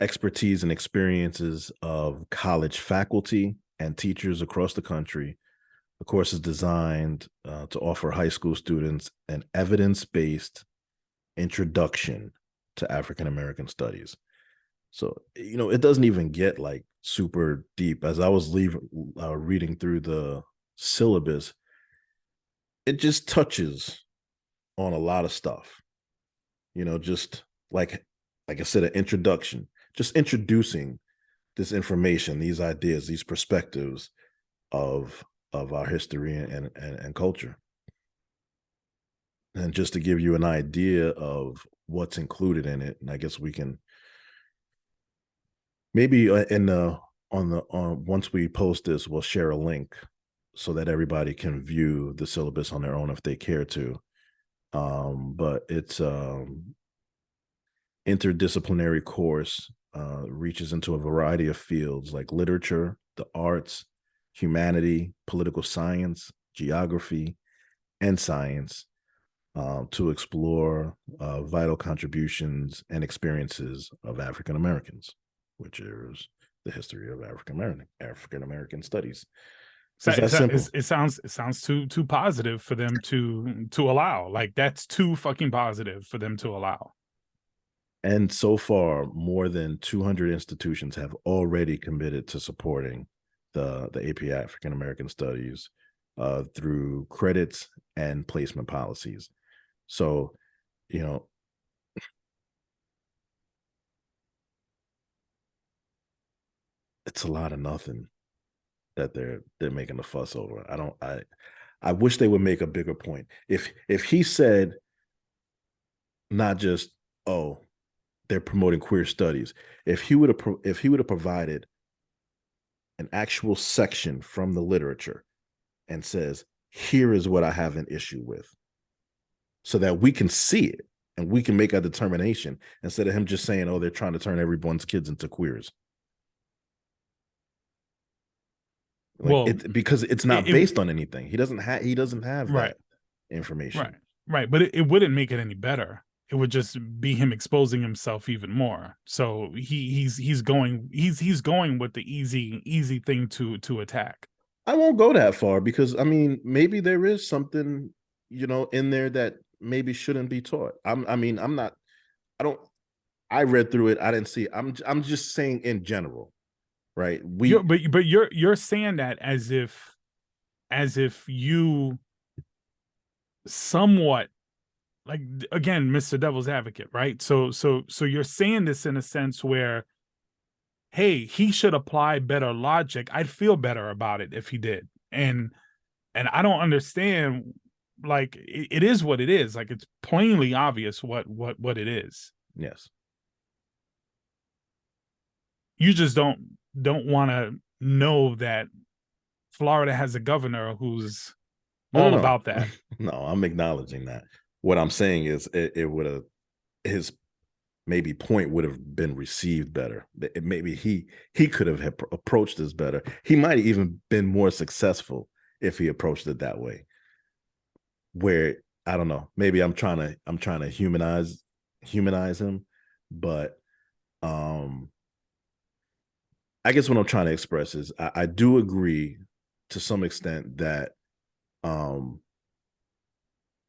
expertise and experiences of college faculty and teachers across the country. The course is designed to offer high school students an evidence-based introduction to African American studies. So, it doesn't even get like super deep. As I was reading through the syllabus, it just touches on a lot of stuff. Just like I said, an introduction, just introducing this information, these ideas, these perspectives of our history and culture. And just to give you an idea of what's included in it, and I guess we can maybe once we post this, we'll share a link so that everybody can view the syllabus on their own if they care to. But it's interdisciplinary course, reaches into a variety of fields like literature, the arts, humanity, political science, geography, and science, to explore vital contributions and experiences of African Americans, which is the history of African American studies. So it sounds too positive for them to allow. Like, that's too fucking positive for them to allow. And so far, more than 200 institutions have already committed to supporting the AP African American Studies through credits and placement policies. So, it's a lot of nothing that they're making a fuss over. I wish they would make a bigger point. If he said not just, oh, they're promoting queer studies, if he would have provided an actual section from the literature and says, here is what I have an issue with, so that we can see it and we can make a determination, instead of him just saying, oh, they're trying to turn everyone's kids into queers. Because it's not based on anything. He doesn't have that information. Right. But it wouldn't make it any better. It would just be him exposing himself even more. So he's going with the easy thing to attack. I won't go that far, because maybe there is something in there that maybe shouldn't be taught. I read through it. I didn't see it. I'm just saying in general, right? But you're saying that as if you somewhat, like, again, Mr. Devil's Advocate, right? So you're saying this in a sense where, hey, he should apply better logic. I'd feel better about it if he did. And I don't understand. Like, it is what it is. Like, it's plainly obvious what it is. Yes. You just don't want to know that Florida has a governor who's all about that. No, I'm acknowledging that. What I'm saying is it would have, his maybe point would have been received better. Maybe he could have approached this better. He might have even been more successful if he approached it that way. Where, I don't know, maybe I'm trying to humanize him, but I guess what I'm trying to express is I do agree to some extent that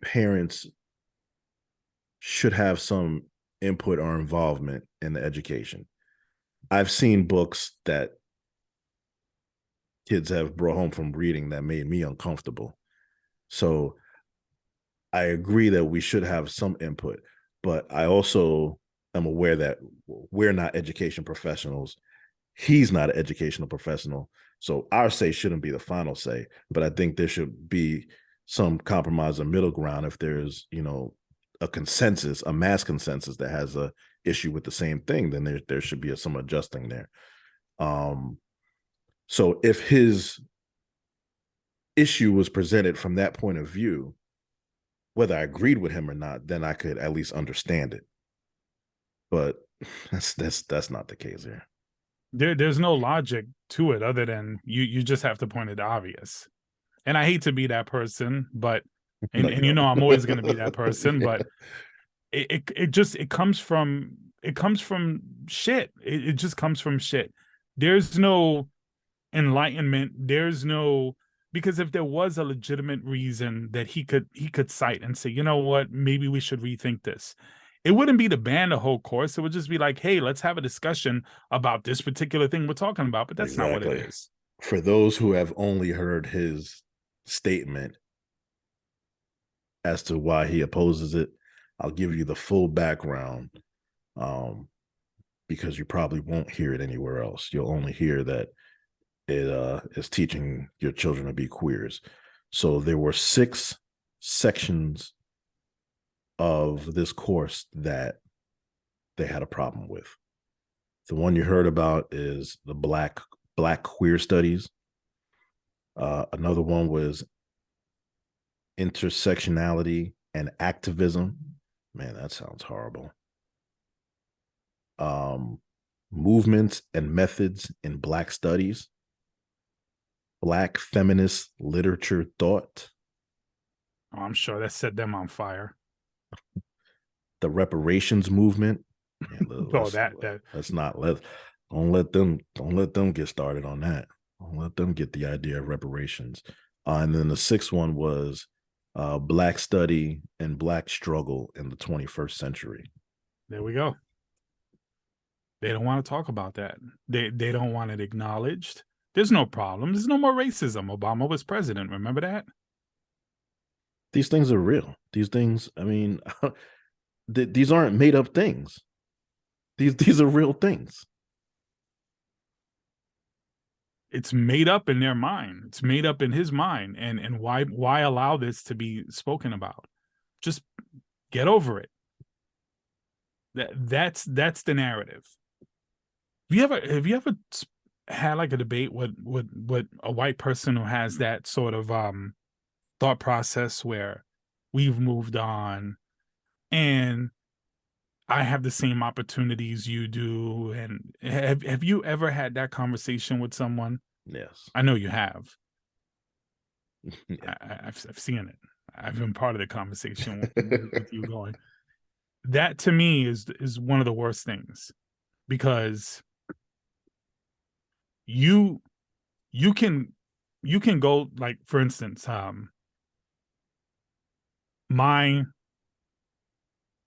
parents should have some input or involvement in the education. I've seen books that kids have brought home from reading that made me uncomfortable. So I agree that we should have some input, but I also am aware that we're not education professionals. He's not an educational professional. So our say shouldn't be the final say, but I think there should be some compromise or middle ground. If there's, a consensus, a mass consensus that has a issue with the same thing, then there should be some adjusting there. So if his issue was presented from that point of view, whether I agreed with him or not, then I could at least understand it. But that's not the case here. There's no logic to it other than you just have to point it obvious. And I hate to be that person, but No, and you you know I'm always going to be don't. that person, but it comes from shit. It just comes from shit. There's no enlightenment. There's no, because if there was a legitimate reason that he could cite and say, you know what, maybe we should rethink this, it wouldn't be to ban the whole course. It would just be like, hey, let's have a discussion about this particular thing we're talking about. But that's not what it Exactly. is. For those who have only heard his statement as to why he opposes it, I'll give you the full background, because you probably won't hear it anywhere else. You'll only hear that it is teaching your children to be queers. So there were 6 sections of this course that they had a problem with. The one you heard about is the black queer studies. Another one was intersectionality and activism. Man, that sounds horrible. Movements and methods in Black studies, Black feminist literature thought, Oh, I'm sure that set them on fire. the reparations movement. Man, Oh, let's not don't let them get started on that. Don't let them get the idea of reparations. And then the 6th one was Black study and Black struggle in the 21st century. there we go. They don't want to talk about that. They don't want it acknowledged. There's no problem. There's no more racism. Obama was president. Remember that? These things are real. These things, I mean, these aren't made up things. These are real things. It's made up in their mind. It's made up in his mind. And why allow this to be spoken about? Just get over it. That's the narrative. Have you ever had like a debate with a white person who has that sort of thought process where we've moved on and I have the same opportunities you do? And have you ever had that conversation with someone? Yes. I know you have. Yeah. I've seen it. I've been part of the conversation with you going. That to me is one of the worst things, because you can go, like, for instance, my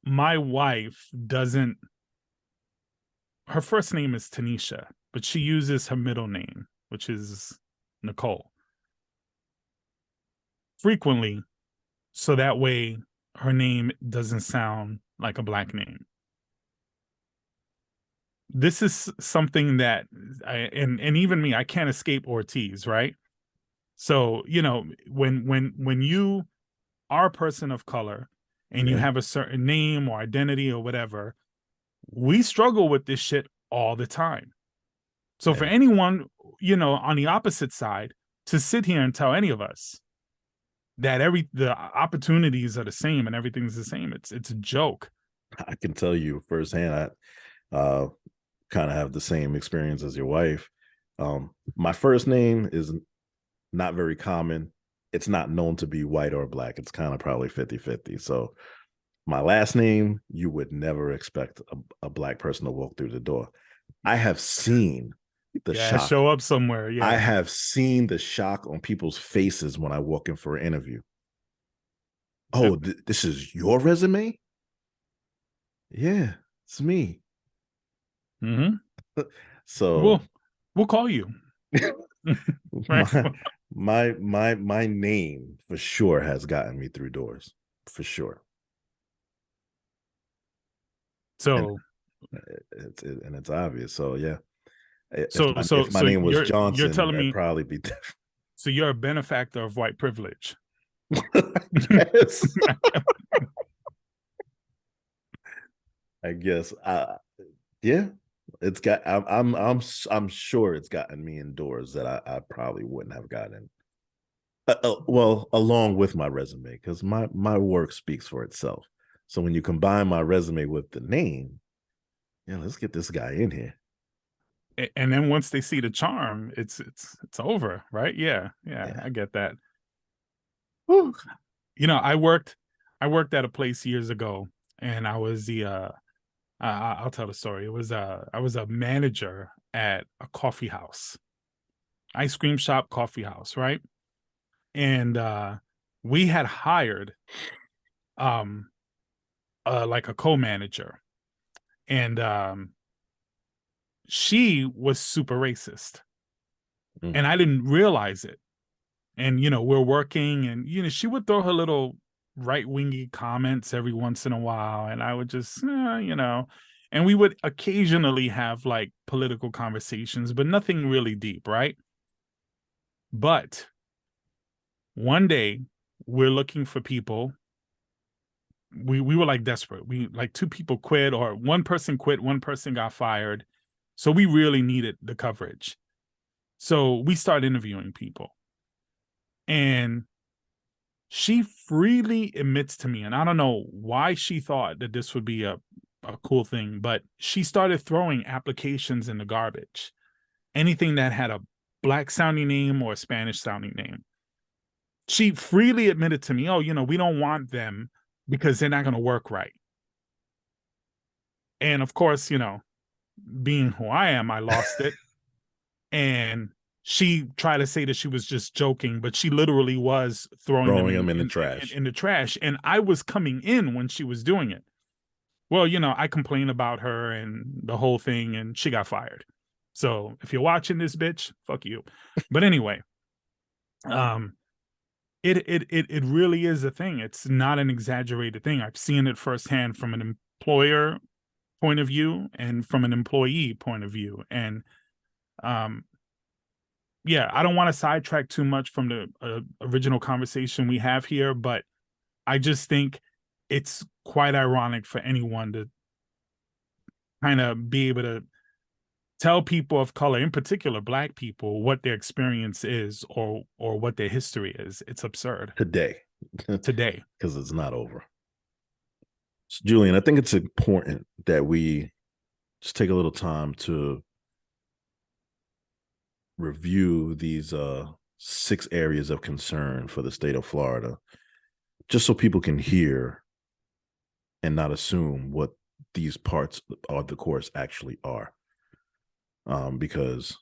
wife doesn't, her first name is Tanisha, but she uses her middle name, which is Nicole, frequently, so that way her name doesn't sound like a Black name. This is something that and even me, I can't escape Ortiz, right? So, you know, when you are a person of color and you Yeah. have a certain name or identity or whatever, we struggle with this shit all the time. So for Yeah. anyone, you know, on the opposite side to sit here and tell any of us that the opportunities are the same and everything's the same, it's a joke. I can tell you firsthand, I kind of have the same experience as your wife. My first name is not very common. It's not known to be white or Black. It's kind of probably 50-50. So my last name, you would never expect a Black person to walk through the door. I have seen the shock. Show up somewhere. Yeah. I have seen the shock on people's faces when I walk in for an interview. Oh, this is your resume? Yeah, it's me. Mm-hmm. So we'll call you. Right. my name for sure has gotten me through doors, for sure. So and it's obvious. So yeah. If my name was Johnson, you're telling that'd me, probably be different. so you're a benefactor of white privilege. Yes. I guess. Yeah. It's got. I'm sure it's gotten me in doors that I probably wouldn't have gotten. Well, along with my resume, because my work speaks for itself. So when you combine my resume with the name, yeah, let's get this guy in here. And then once they see the charm, it's over, right? Yeah, I get that. Whew. You know, I worked at a place years ago, and I was I'll tell the story. I was a manager at a coffee house, ice cream shop, coffee house, right? And we had hired um like a co-manager, and she was super racist, Mm. and I didn't realize it. And you know, we're working, and you know, she would throw her little right-wingy comments every once in a while, and I would just you know, and we would occasionally have like political conversations, but nothing really deep, right? But one day we're looking for people. We were like desperate. We like two people quit, or one person quit, one person got fired. So we really needed the coverage. So we started interviewing people. And she freely admits to me, and I don't know why she thought that this would be a cool thing, but she started throwing applications in the garbage. Anything that had a black sounding name or a Spanish sounding name. She freely admitted to me, oh, you know, we don't want them because they're not going to work right. And of course, you know, being who I am, I lost it. And she tried to say that she was just joking, but she literally was throwing them in the trash. In the trash. And I was coming in when she was doing it. Well, you know, I complained about her and the whole thing, and she got fired. So if you're watching this, bitch, fuck you. But anyway, it really is a thing. It's not an exaggerated thing. I've seen it firsthand from an employer point of view and from an employee point of view. And yeah, I don't want to sidetrack too much from the original conversation we have here, but I just think it's quite ironic for anyone to kind of be able to tell people of color, in particular Black people, what their experience is or what their history is. It's absurd. Today. Because it's not over. So, Julian, I think it's important that we just take a little time to review these 6 areas of concern for the state of Florida, just so people can hear and not assume what these parts of the course actually are. Because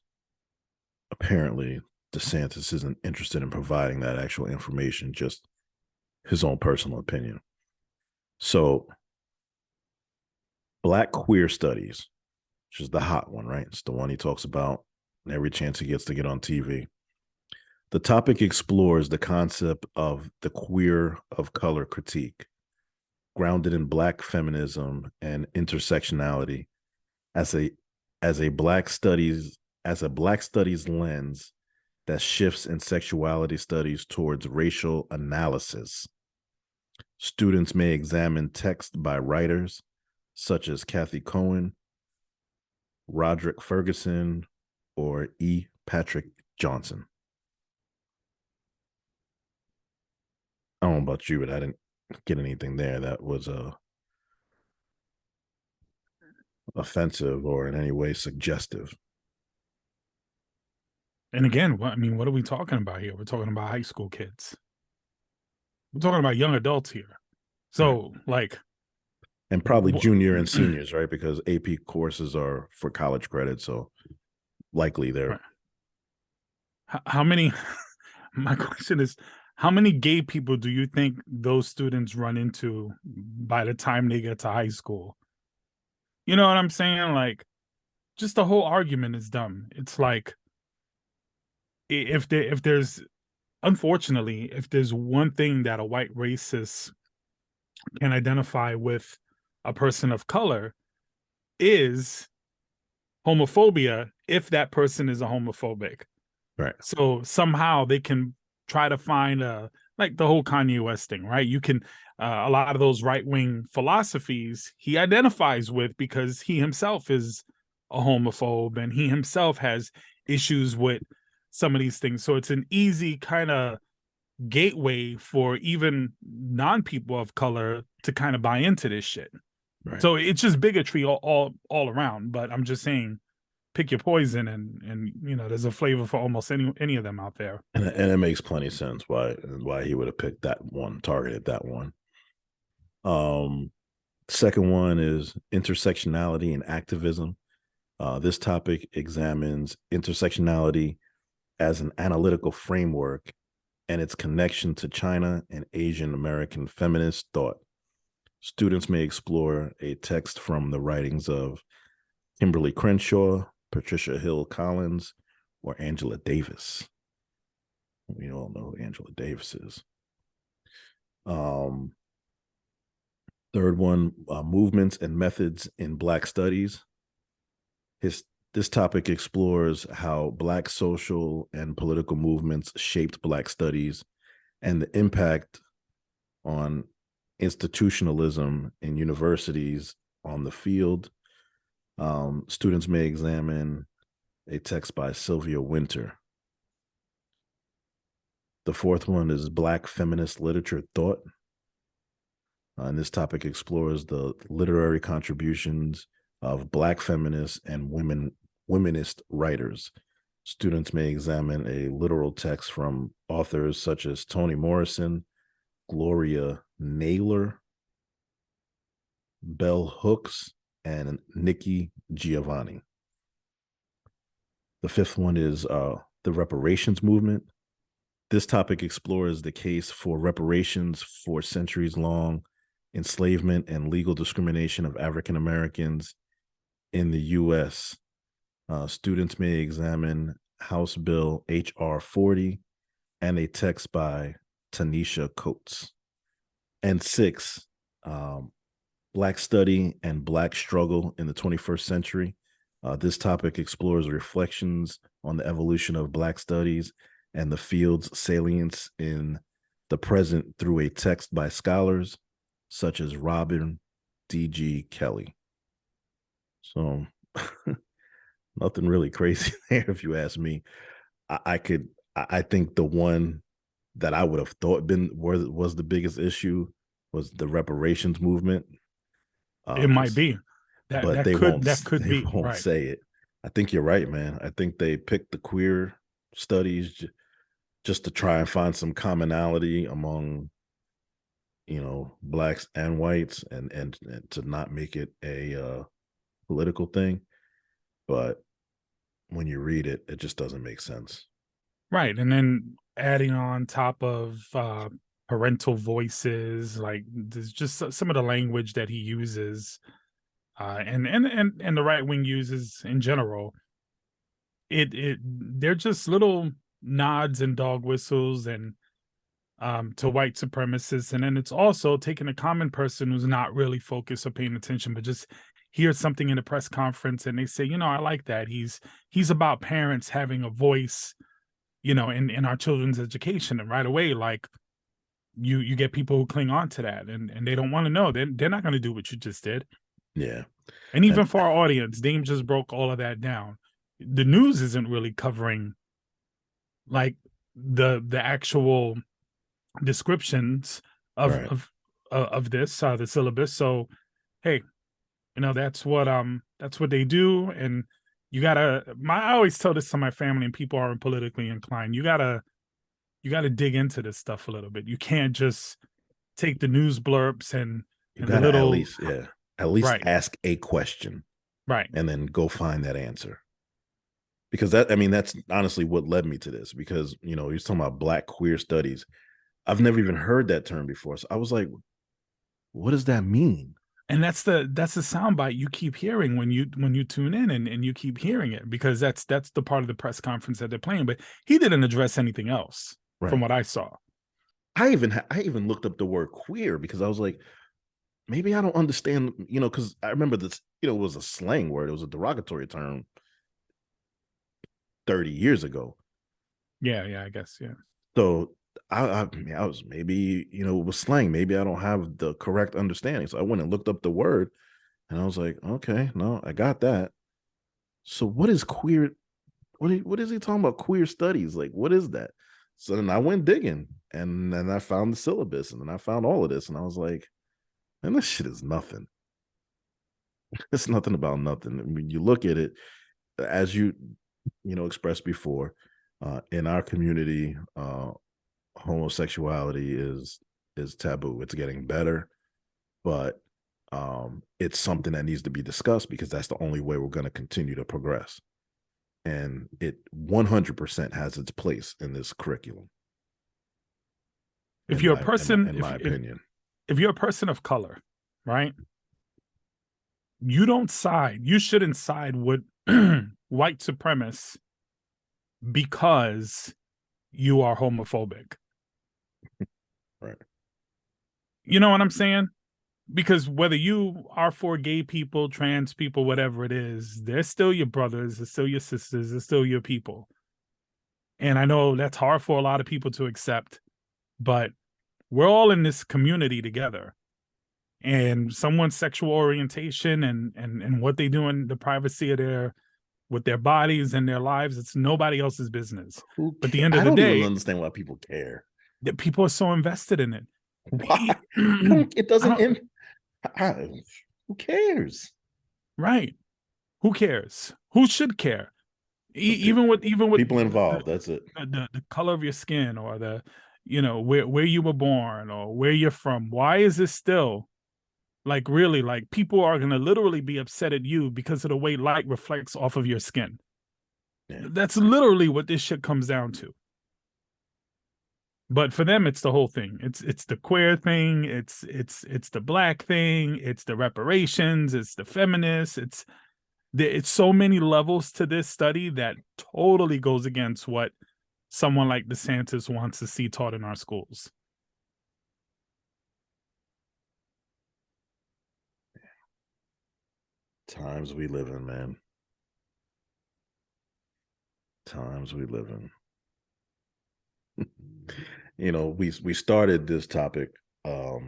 apparently DeSantis isn't interested in providing that actual information, just his own personal opinion. So, Black queer studies, which is the hot one, right? It's the one he talks about every chance he gets to get on TV. The topic explores the concept of the queer of color critique, grounded in Black feminism and intersectionality as a Black studies lens that shifts in sexuality studies towards racial analysis. Students may examine text by writers such as Kathy Cohen, Roderick Ferguson, or E. Patrick Johnson. I don't know about you, but I didn't get anything there that was offensive or in any way suggestive. And again, what are we talking about here? We're talking about high school kids. We're talking about young adults here. So, like, and probably junior and seniors, right? Because AP courses are for college credit, so likely they're. Right. How many? My question is, how many gay people do you think those students run into by the time they get to high school? You know what I'm saying? Like, just the whole argument is dumb. It's like, if there's unfortunately, if there's one thing that a white racist can identify with a person of color, is homophobia, if that person is a homophobic. Right. So somehow they can try to find like the whole Kanye West thing, right? You can a lot of those right-wing philosophies he identifies with because he himself is a homophobe and he himself has issues with some of these things. So it's an easy kind of gateway for even non-people of color to kind of buy into this shit. Right. So it's just bigotry all around. But I'm just saying, pick your poison, and there's a flavor for almost any of them out there. And it makes plenty of sense why he would have picked that one, targeted that one. Second one is intersectionality and activism. This topic examines intersectionality as an analytical framework and its connection to China and Asian American feminist thought. Students may explore a text from the writings of Kimberly Crenshaw, Patricia Hill Collins, or Angela Davis. We all know who Angela Davis is. Third one, movements and methods in Black studies. This topic explores how Black social and political movements shaped Black studies and the impact on institutionalism in universities on the field. Students may examine a text by Sylvia Wynter. The fourth one is Black feminist literature thought. And this topic explores the literary contributions of Black feminists and womanist writers. Students may examine a literal text from authors such as Toni Morrison, Gloria Naylor, Bell Hooks, and Nikki Giovanni. The fifth one is the reparations movement. This topic explores the case for reparations for centuries-long enslavement and legal discrimination of African Americans in the U.S. Students may examine House Bill H.R. 40 and a text by Tanisha Coates. And six, Black study and Black struggle in the 21st century. This topic explores reflections on the evolution of Black studies and the field's salience in the present through a text by scholars such as Robin D.G. Kelly. So nothing really crazy there, if you ask me. I think the one that I would have thought was the biggest issue was the reparations movement. It might be but they won't right. say it. I think you're right, man. I think they picked the queer studies just to try and find some commonality among Blacks and whites, and to not make it a political thing. But when you read it, it just doesn't make sense. Right. And then adding on top of parental voices, like there's just some of the language that he uses, and the right wing uses in general. They're just little nods and dog whistles and to white supremacists. And then it's also taking a common person who's not really focused or paying attention, but just hears something in a press conference and they say, I like that. He's about parents having a voice, in our children's education. And right away, like you get people who cling on to that and they don't want to know. They're not going to do what you just did. Yeah. And even for our audience, Daym just broke all of that down. The news isn't really covering like the actual descriptions of this, the syllabus. So, hey, that's what they do. And I always tell this to my family and people aren't politically inclined. You gotta dig into this stuff a little bit. You can't just take the news blurbs and you gotta at least ask a question. Right. And then go find that answer. Because that's honestly what led me to this, because, he was talking about Black queer studies. I've never even heard that term before. So I was like, what does that mean? And that's the soundbite you keep hearing when you tune in and you keep hearing it, because that's the part of the press conference that they're playing. But he didn't address anything else from what I saw. I even looked up the word queer because I was like, maybe I don't understand, because I remember this, it was a slang word. It was a derogatory term 30 years ago. Yeah, I guess, yeah. So I was maybe, it was slang. Maybe I don't have the correct understanding. So I went and looked up the word and I was like, okay, no, I got that. So what is queer? What is he talking about? Queer studies? Like, what is that? So then I went digging and then I found the syllabus and then I found all of this. And I was like, man, this shit is nothing. It's nothing about nothing. I mean, you look at it, as you expressed before, in our community, homosexuality is taboo. It's getting better, but it's something that needs to be discussed because that's the only way we're going to continue to progress. And it 100% has its place in this curriculum. If you're a person, in my opinion, if you're a person of color, right? You don't side. You shouldn't side with white supremacists because you are homophobic. Right. You know what I'm saying? Because whether you are for gay people, trans people, whatever it is, they're still your brothers, they're still your sisters, they're still your people. And I know that's hard for a lot of people to accept, but we're all in this community together. And someone's sexual orientation and what they do in the privacy of with their bodies and their lives, it's nobody else's business. But at the end of the day, I don't even understand why people care. That people are so invested in it. Why? It doesn't. Who cares? Right. Who cares? Who should care? Even with people involved. That's it. The color of your skin or the, where you were born or where you're from. Why is this still like really like people are going to literally be upset at you because of the way light reflects off of your skin? Yeah. That's literally what this shit comes down to. But for them, it's the whole thing. It's the queer thing. It's the black thing. It's the reparations. It's the feminists. It's so many levels to this study that totally goes against what someone like DeSantis wants to see taught in our schools. Times we live in, man. Times we live in. We started this topic, I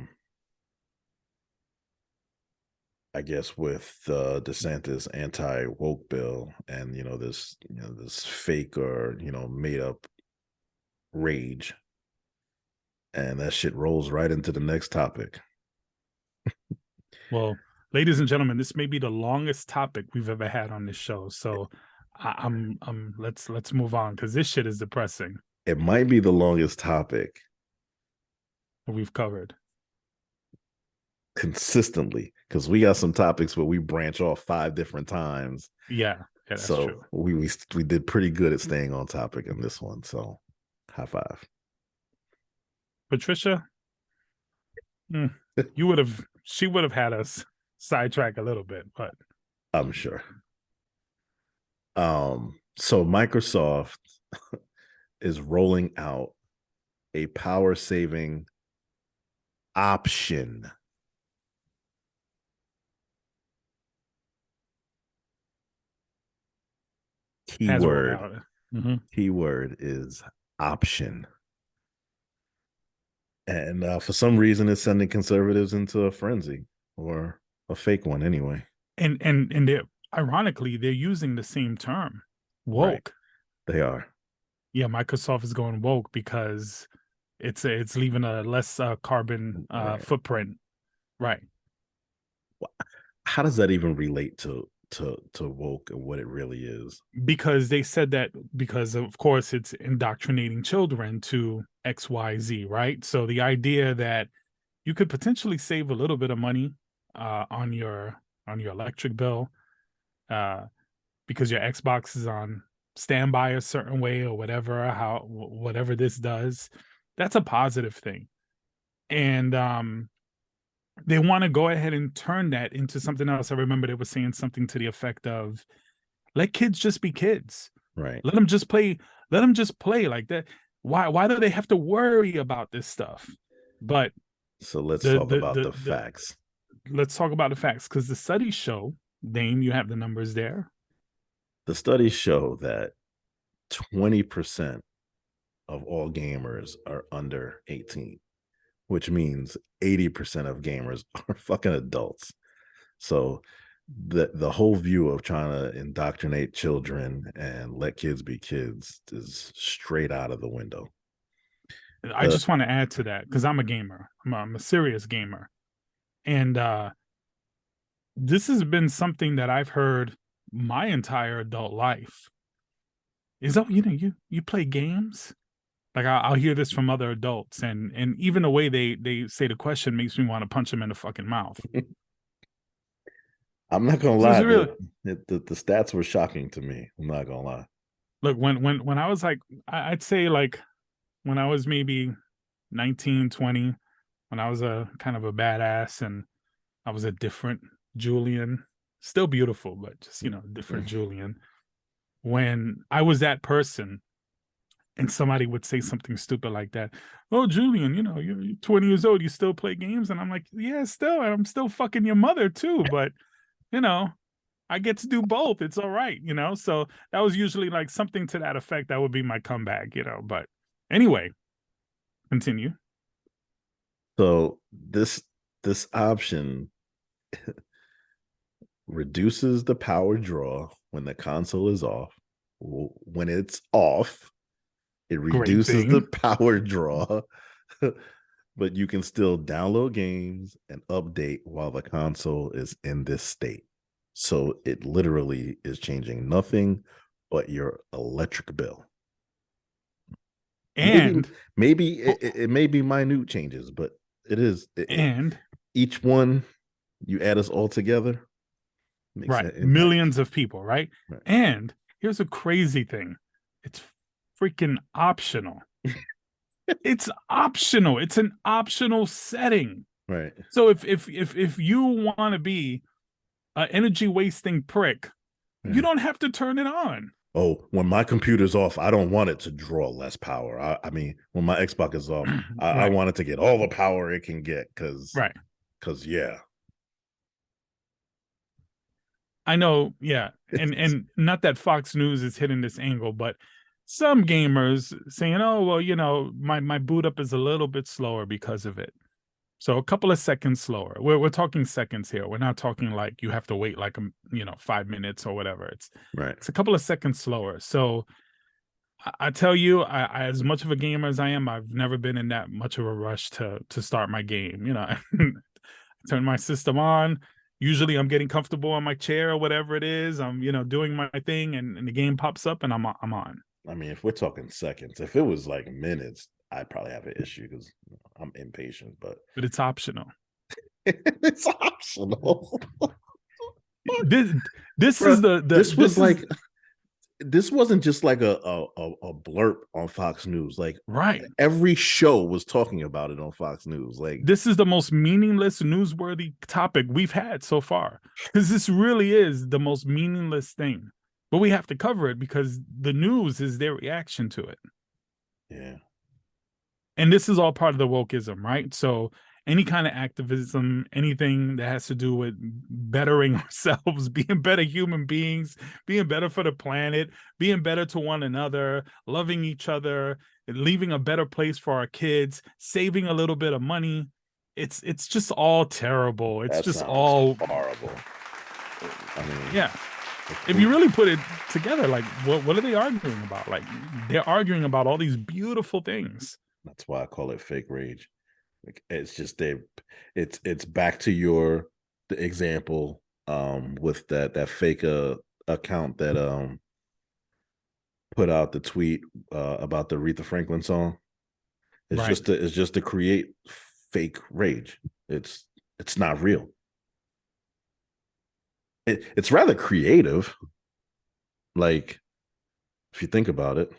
guess, with the DeSantis anti-woke bill and this fake or made up rage, and that shit rolls right into the next topic. Well, ladies and gentlemen, this may be the longest topic we've ever had on this show, so let's move on because this shit is depressing. It might be the longest topic we've covered consistently because we got some topics where we branch off 5 different times. Yeah, that's so true. We did pretty good at staying on topic in this one. So high five, Patricia. She would have had us sidetrack a little bit, but I'm sure. So Microsoft is rolling out a power saving option. Keyword. Keyword is option. And for some reason, it's sending conservatives into a frenzy, or a fake one anyway. And they're ironically, they're using the same term, woke. Right. They are. Yeah, Microsoft is going woke because it's leaving a less carbon footprint. Right. How does that even relate to woke and what it really is? Because they said that because of course it's indoctrinating children to XYZ, right? So the idea that you could potentially save a little bit of money on your electric bill because your Xbox is on standby a certain way or whatever this does, that's a positive thing. And they want to go ahead and turn that into something else. I remember they were saying something to the effect of, let kids just be kids. Right. Let them just play like that. Why do they have to worry about this stuff? But so let's talk about the facts. Let's talk about the facts, because the studies show, Daym, you have the numbers there. The studies show that 20% of all gamers are under 18, which means 80% of gamers are fucking adults. So the whole view of trying to indoctrinate children and let kids be kids is straight out of the window. I just want to add to that because I'm a gamer. I'm a serious gamer. And this has been something that I've heard my entire adult life is, oh, you play games. Like I'll hear this from other adults, and even the way they say the question makes me want to punch them in the fucking mouth. I'm not gonna So it's lie, really, the stats were shocking to me. I'm not gonna lie. look, when I was like, I'd say like when I was maybe 19, 20, when I was a kind of a badass and I was a different Julian, still beautiful, but just, different Julian. When I was that person and somebody would say something stupid like that, oh, Julian, you're 20 years old, you still play games? And I'm like, yeah, still, and I'm still fucking your mother too, but, I get to do both. It's all right, So that was usually like something to that effect. That would be my comeback, But anyway, continue. So this option reduces the power draw when the console is off. When it's off, it Great reduces the thing. power draw, but you can still download games and update while the console is in this state. So it literally is changing nothing but your electric bill. And maybe it may be minute changes, but it is. and Each one you add us all together makes right, that impact. millions of people, right? And here's a crazy thing: it's freaking optional. It's optional. It's an optional setting. Right. So if you want to be an energy wasting prick, you don't have to turn it on. Oh, when my computer's off, I don't want it to draw less power. I mean, when my Xbox is off, I want it to get all the power it can get because yeah. I know, yeah. And not that Fox News is hitting this angle, but some gamers saying, oh, well, my boot up is a little bit slower because of it. So a couple of seconds slower. We're talking seconds here. We're not talking like you have to wait like 5 minutes or whatever. It's a couple of seconds slower. So I tell you, I as much of a gamer as I am, I've never been in that much of a rush to start my game. Turn my system on. Usually I'm getting comfortable on my chair or whatever it is. I'm, doing my thing and the game pops up and I'm on. I mean, if we're talking seconds, if it was like minutes, I'd probably have an issue because I'm impatient, but it's optional. It's optional. This is the this was like this wasn't just like a blurb on Fox News. Like every show was talking about it on Fox News. Like this is the most meaningless, newsworthy topic we've had so far. Because this really is the most meaningless thing. But we have to cover it because the news is their reaction to it. Yeah. And this is all part of the wokeism, right? So any kind of activism, anything that has to do with bettering ourselves, being better human beings, being better for the planet, being better to one another, loving each other, leaving a better place for our kids, saving a little bit of money. It's just all terrible. It's just all horrible. I mean, yeah. If you really put it together, like what are they arguing about? Like they're arguing about all these beautiful things. That's why I call it fake rage. Like it's just it's back to the example with that fake account that put out the tweet about the Aretha Franklin song. It's just to create fake rage. It's not real. It's rather creative. Like if you think about it,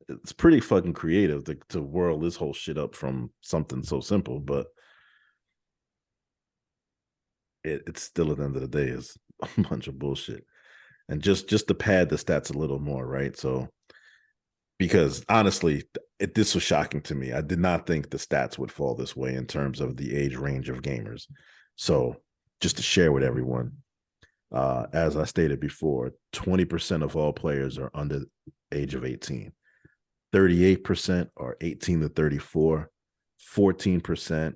it's pretty fucking creative to whirl this whole shit up from something so simple, but it's still at the end of the day is a bunch of bullshit. And just to pad the stats a little more, right? So because honestly, this was shocking to me. I did not think the stats would fall this way in terms of the age range of gamers. So just to share with everyone, as I stated before, 20% of all players are under the age of 18. 38% are 18 to 34. 14%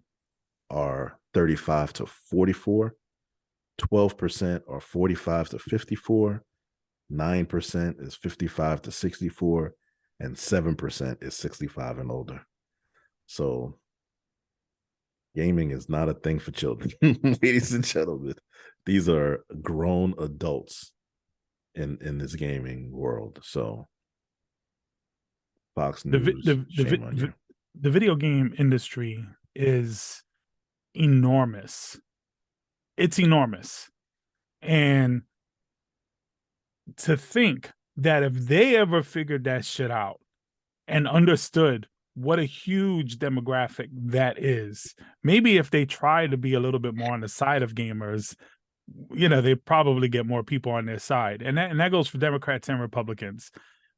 are 35 to 44. 12% are 45 to 54. 9% is 55 to 64. And 7% is 65 and older. So Gaming is not a thing for children. Ladies and gentlemen, these are grown adults in this gaming world. So Fox News, shame on you. The video game industry is enormous. It's enormous. And to think that if they ever figured that shit out and understood what a huge demographic that is, maybe if they try to be a little bit more on the side of gamers, you know, they probably get more people on their side. And that goes for Democrats and Republicans,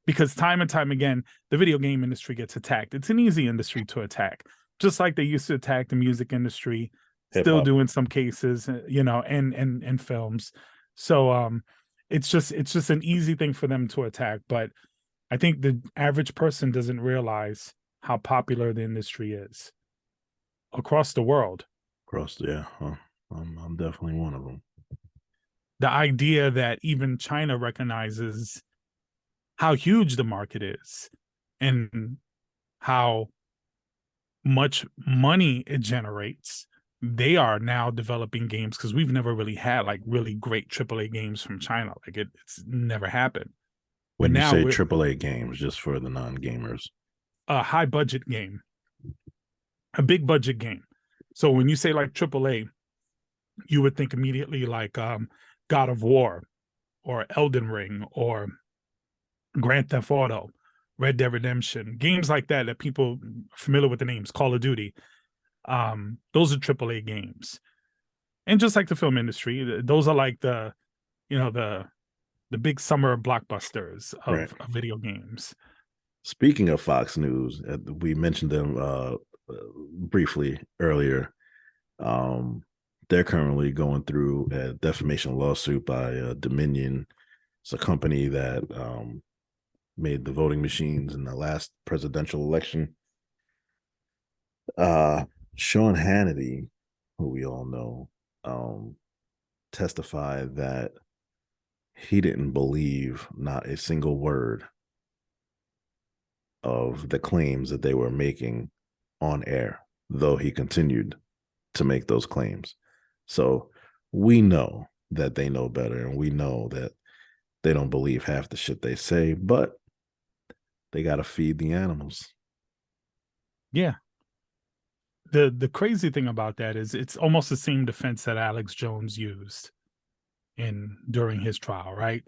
because time and time again, the video game industry gets attacked. It's an easy industry to attack, just like they used to attack the music industry, still do in some cases, you know, and films. So it's just an easy thing for them to attack. But I think the average person doesn't realize how popular the industry is across the world. I'm definitely one of them. The idea that even China recognizes how huge the market is and how much money it generates. They are now developing games, because we've never really had like really great AAA games from China. Like it's never happened. When you say AAA games, just for the non-gamers, a high budget game, a big budget game. So when you say like AAA, you would think immediately like God of War or Elden Ring or Grand Theft Auto, Red Dead Redemption, games like that people are familiar with the names, Call of Duty. Those are AAA games. And just like the film industry, those are like the big summer blockbusters of video games. Speaking of Fox News, we mentioned them briefly earlier. They're currently going through a defamation lawsuit by Dominion. It's a company that made the voting machines in the last presidential election. Sean Hannity, who we all know, testified that he didn't believe not a single word of the claims that they were making on air, though he continued to make those claims. So we know that they know better, and we know that they don't believe half the shit they say, but they got to feed the animals. Yeah. The crazy thing about that is it's almost the same defense that Alex Jones used during his trial, right?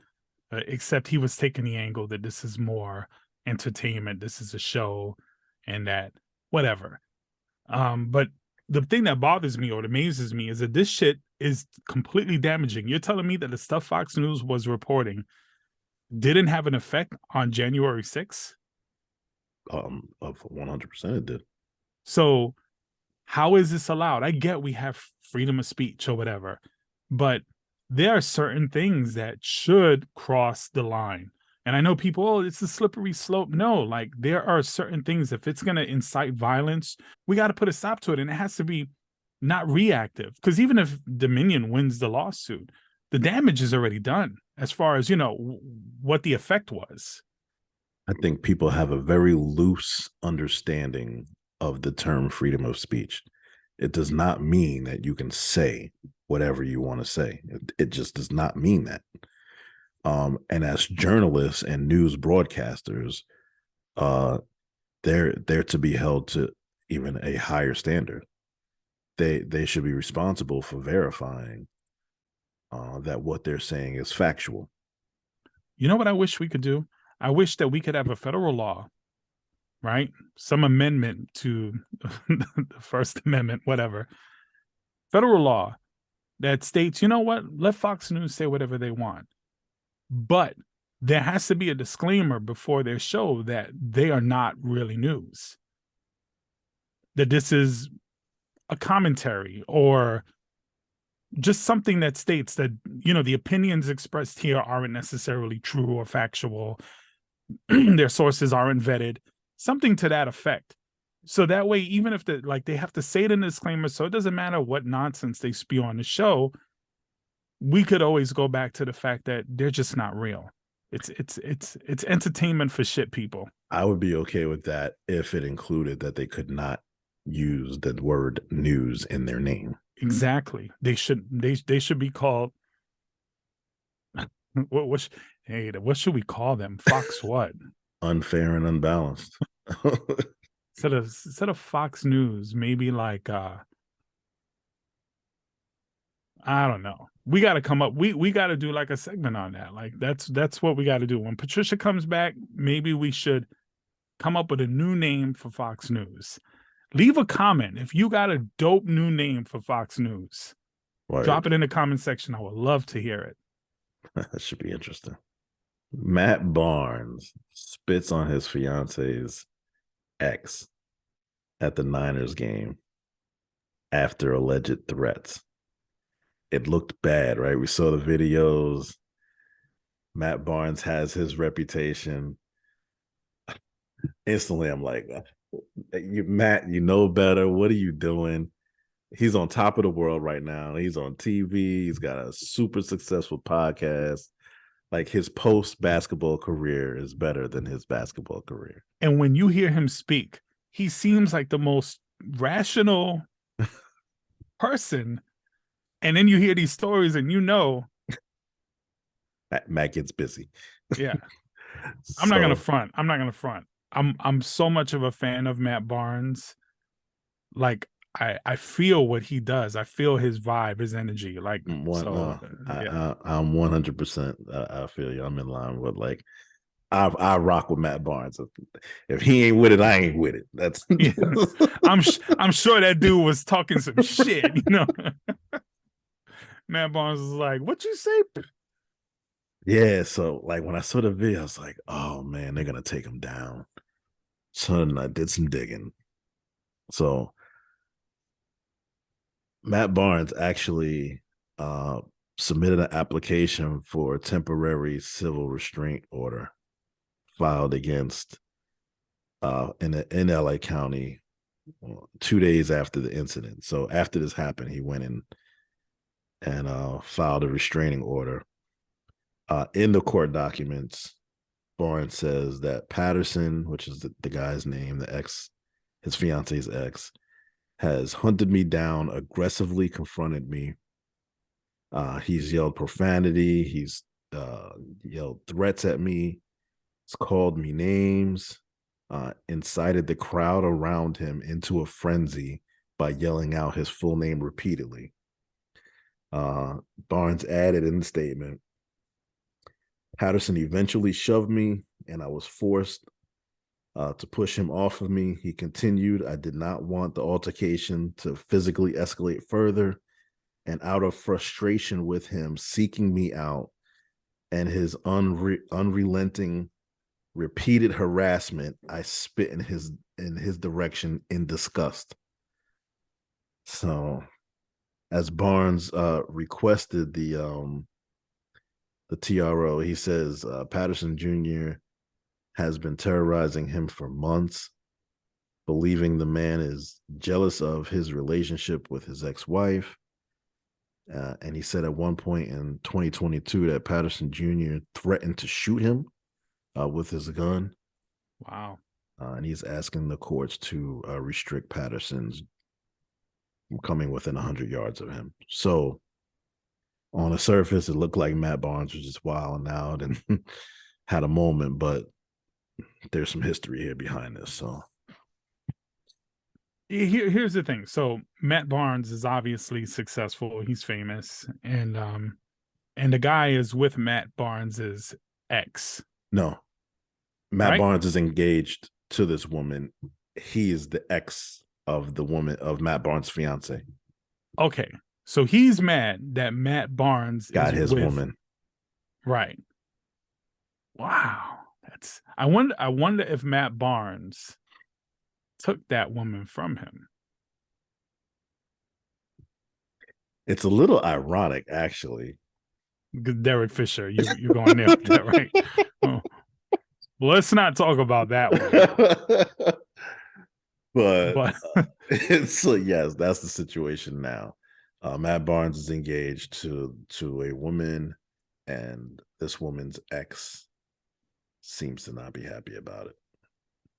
Except he was taking the angle that this is more entertainment, this is a show, and that whatever. But the thing that bothers me or amazes me is that this shit is completely damaging. You're telling me that the stuff Fox News was reporting didn't have an effect on January 6th? Of 100% it did. So how is this allowed? I get we have freedom of speech or whatever, but there are certain things that should cross the line. And I know people, oh, it's a slippery slope. No, like there are certain things, if it's going to incite violence, we got to put a stop to it. And it has to be not reactive. Because even if Dominion wins the lawsuit, the damage is already done as far as, you know, what the effect was. I think people have a very loose understanding of the term freedom of speech. It does not mean that you can say whatever you want to say. It just does not mean that. And as journalists and news broadcasters, they're to be held to even a higher standard. They should be responsible for verifying that what they're saying is factual. You know what I wish we could do? I wish that we could have a federal law, right? Some amendment to the First Amendment, whatever. Federal law that states, you know what? Let Fox News say whatever they want. But there has to be a disclaimer before their show that they are not really news. That this is a commentary or just something that states that, you know, the opinions expressed here aren't necessarily true or factual. Their sources aren't vetted, something to that effect. So that way, even if they have to say it in the disclaimer, so it doesn't matter what nonsense they spew on the show, we could always go back to the fact that they're just not real. It's entertainment for shit people. I would be okay with that if it included that they could not use the word news in their name. Exactly. They should be called what should we call them? Fox what? Unfair and unbalanced. Instead of Fox News, maybe like I don't know. We got to come up. We got to do like a segment on that. Like that's what we got to do. When Patricia comes back, maybe we should come up with a new name for Fox News. Leave a comment if you got a dope new name for Fox News. Right. Drop it in the comment section. I would love to hear it. That should be interesting. Matt Barnes spits on his fiance's ex at the Niners game after alleged threats. It looked bad, right? We saw the videos. Matt Barnes has his reputation. Instantly, I'm like, Matt, you know better. What are you doing? He's on top of the world right now. He's on TV. He's got a super successful podcast. Like, his post-basketball career is better than his basketball career. And when you hear him speak, he seems like the most rational person. And then you hear these stories and Matt gets busy. Yeah. I'm not gonna front. I'm so much of a fan of Matt Barnes. Like, I feel what he does. I feel his vibe, his energy. Like, I'm 100%. I feel you. I'm in line with, like, I rock with Matt Barnes. If he ain't with it, I ain't with it. That's yeah. I'm sure that dude was talking some shit, Matt Barnes was like, "What you say?" Yeah, so like when I saw the video, I was like, "Oh man, they're gonna take him down." So then I did some digging. So Matt Barnes actually submitted an application for a temporary civil restraint order filed against in LA County 2 days after the incident. So after this happened, he went in and filed a restraining order. In the court documents, Barnes says that Patterson, which is the guy's name, his fiance's ex, has hunted me down, aggressively confronted me. He's yelled profanity. He's yelled threats at me. He's called me names, incited the crowd around him into a frenzy by yelling out his full name repeatedly. Barnes added in the statement, Patterson eventually shoved me, and I was forced to push him off of me. He continued, I did not want the altercation to physically escalate further, and out of frustration with him seeking me out and his unrelenting repeated harassment, I spit in his direction in disgust. So as Barnes requested the TRO, he says Patterson Jr. has been terrorizing him for months, believing the man is jealous of his relationship with his ex-wife. And he said at one point in 2022 that Patterson Jr. threatened to shoot him with his gun. Wow. And he's asking the courts to restrict Patterson's from coming within 100 yards of him. So on the surface, it looked like Matt Barnes was just wilding out and had a moment, but there's some history here behind this. So here's the thing. So Matt Barnes is obviously successful. He's famous, and the guy is with Matt Barnes's ex. No, Matt right? Barnes is engaged to this woman. He is the ex of the woman of Matt Barnes' fiance. Okay, so he's mad that Matt Barnes got is his with, woman. Right. Wow. I wonder if Matt Barnes took that woman from him. It's a little ironic, actually. Derek Fisher, you're going there with that, right? Oh. Well, let's not talk about that one. but so yes, that's the situation now. Matt Barnes is engaged to a woman, and this woman's ex seems to not be happy about it.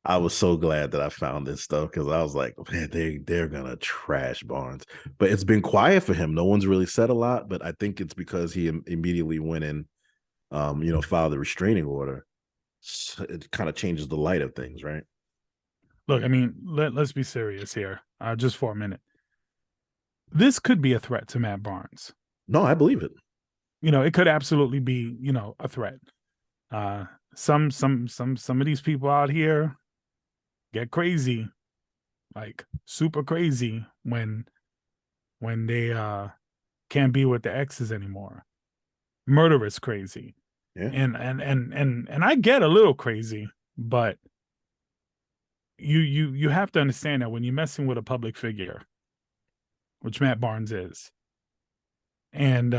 I was so glad that I found this stuff because I was like, man, they're gonna trash Barnes. But it's been quiet for him. No one's really said a lot, but I think it's because he immediately went in, filed a restraining order. So it kind of changes the light of things, right? Look, I mean, let's be serious here, just for a minute. This could be a threat to Matt Barnes. No, I believe it. It could absolutely be, a threat. Some of these people out here get crazy, like super crazy when they can't be with the exes anymore. Murderous crazy. Yeah. And I get a little crazy, but you have to understand that when you're messing with a public figure, which Matt Barnes is, and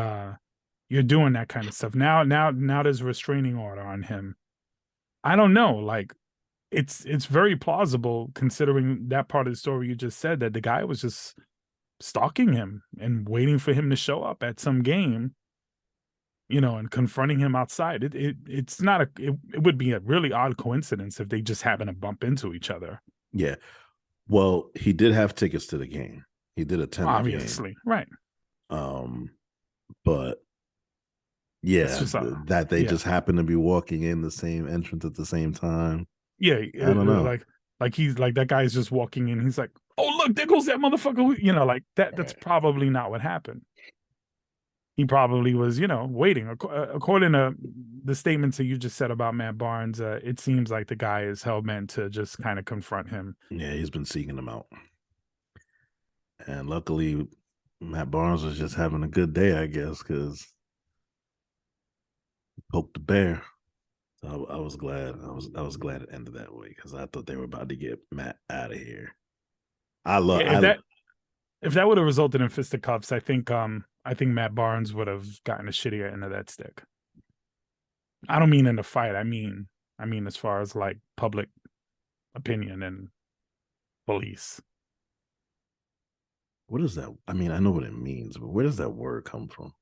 you're doing that kind of stuff. Now there's a restraining order on him. I don't know, like it's very plausible considering that part of the story you just said, that the guy was just stalking him and waiting for him to show up at some game, and confronting him outside. It's not it would be a really odd coincidence if they just happen to bump into each other. Yeah. Well, he did have tickets to the game. He did attend Obviously, the game. right. But yeah, just, that they just happen to be walking in the same entrance at the same time. Yeah, I don't know. Like he's like, that guy's just walking in. He's like, oh look, there goes that motherfucker. Like that. That's probably not what happened. He probably was, waiting. According to the statements that you just said about Matt Barnes, it seems like the guy is hell-bent to just kind of confront him. Yeah, he's been seeking him out. And luckily, Matt Barnes was just having a good day, I guess, because he poked the bear. So I was glad. I was glad it ended that way because I thought they were about to get Matt out of here. If that would have resulted in fisticuffs, I think Matt Barnes would have gotten a shittier end of that stick. I don't mean in the fight. I mean as far as like public opinion and police. What is that? I mean, I know what it means, but where does that word come from?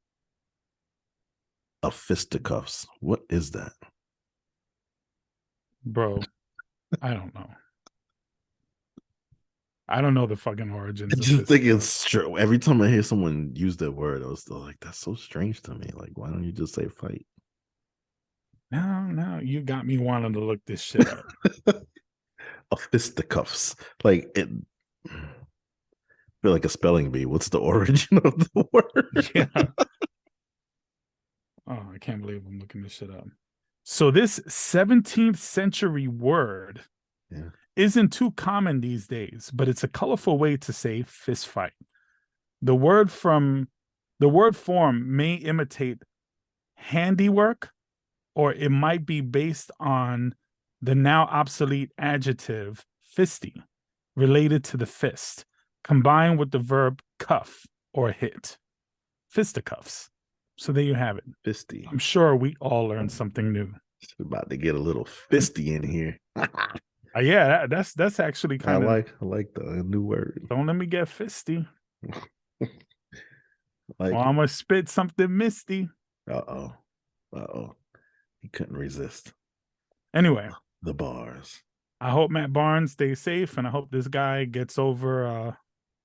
A fisticuffs. What is that? Bro, I don't know. I don't know the fucking origins. I just think it's true. Every time I hear someone use that word, I was still like, that's so strange to me. Like, why don't you just say fight? No, you got me wanting to look this shit up. A fisticuffs. Like it I feel like a spelling bee. What's the origin of the word? Yeah. Oh, I can't believe I'm looking this shit up. So this 17th century word isn't too common these days, but it's a colorful way to say fist fight. The word form may imitate handiwork, or it might be based on the now obsolete adjective fisty, related to the fist, combined with the verb cuff or hit. Fisticuffs. So there you have it. Fisty. I'm sure we all learned something new. It's about to get a little fisty in here. Yeah, that's actually kind of. I like the new word. Don't let me get fisty. I'm gonna spit something misty. Uh oh. He couldn't resist. Anyway, the bars. I hope Matt Barnes stays safe, and I hope this guy gets over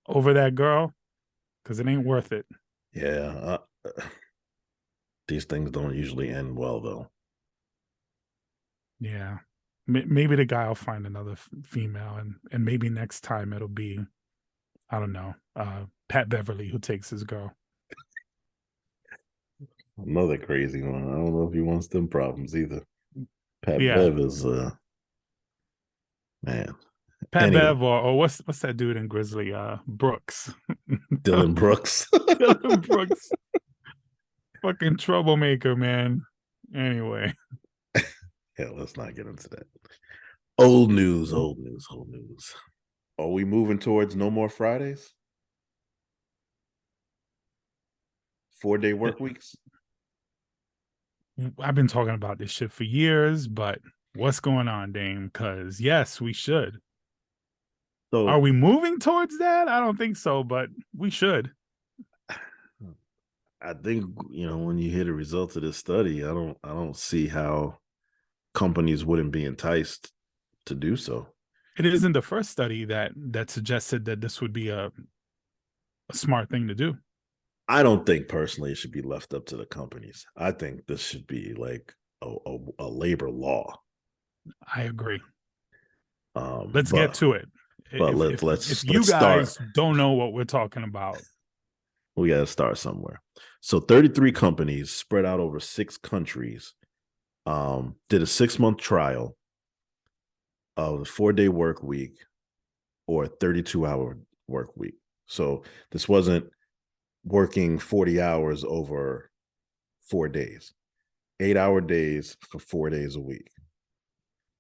that girl, because it ain't worth it. Yeah. These things don't usually end well, though. Yeah. Maybe the guy will find another female, and maybe next time it'll be, I don't know, Pat Beverly who takes his girl. Another crazy one. I don't know if he wants them problems either. Pat Bev is man. Pat Bev or what's that dude in Grizzly? Brooks. Dylan Brooks. Dylan Brooks. Fucking troublemaker, man. Anyway. Yeah, let's not get into that. Old news. Are we moving towards no more Fridays? 4-day work weeks? I've been talking about this shit for years, but what's going on, Daym? Because yes, we should. So, are we moving towards that? I don't think so, but we should. I think, when you hear the results of this study, I don't see how companies wouldn't be enticed to do so. It isn't the first study that suggested that this would be a smart thing to do. I don't think personally it should be left up to the companies. I think this should be like a labor law. I agree. Let's But get to it. but If you let's guys start. don't know what we're talking about, We got to start somewhere. So 33 companies spread out over 6 countries did a 6-month trial of a 4-day work week or a 32-hour work week. So this wasn't working 40 hours over 4 days, 8-hour days for 4 days a week.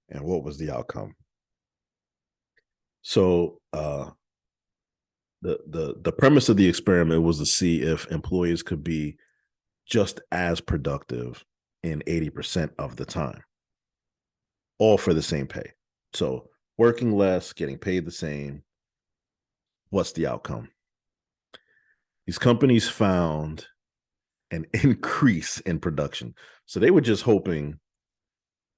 And what was the outcome? So the premise of the experiment was to see if employees could be just as productive in 80% of the time, all for the same pay. So working less, getting paid the same. What's the outcome? These companies found an increase in production. So they were just hoping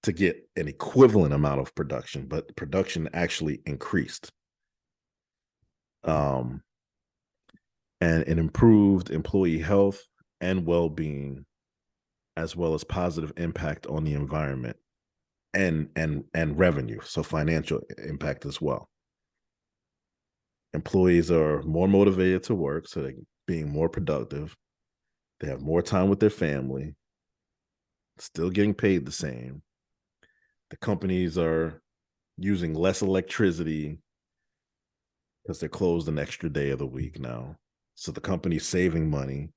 to get an equivalent amount of production, but production actually increased. And it improved employee health and well-being, as well as positive impact on the environment and revenue, so financial impact as well. Employees are more motivated to work, so they're being more productive. They have more time with their family, still getting paid the same. The companies are using less electricity because they're closed an extra day of the week now. So the company's saving money.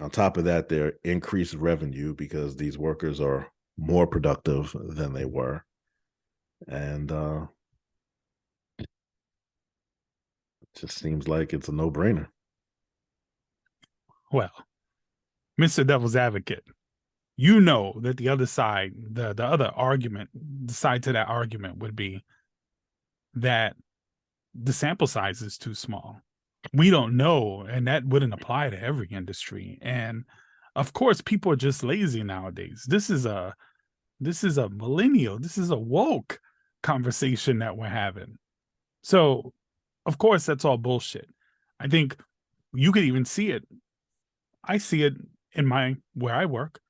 On top of that, they're increased revenue because these workers are more productive than they were. And it just seems like it's a no-brainer. well, Mr. Devil's Advocate, you know that the other side, the other argument, the side to that argument would be that the sample size is too small. We don't know, and that wouldn't apply to every industry. And of course, people are just lazy nowadays. This is a millennial, this is a woke conversation that we're having. So, of course, that's all bullshit. I think you could even see it. I see it in where I work.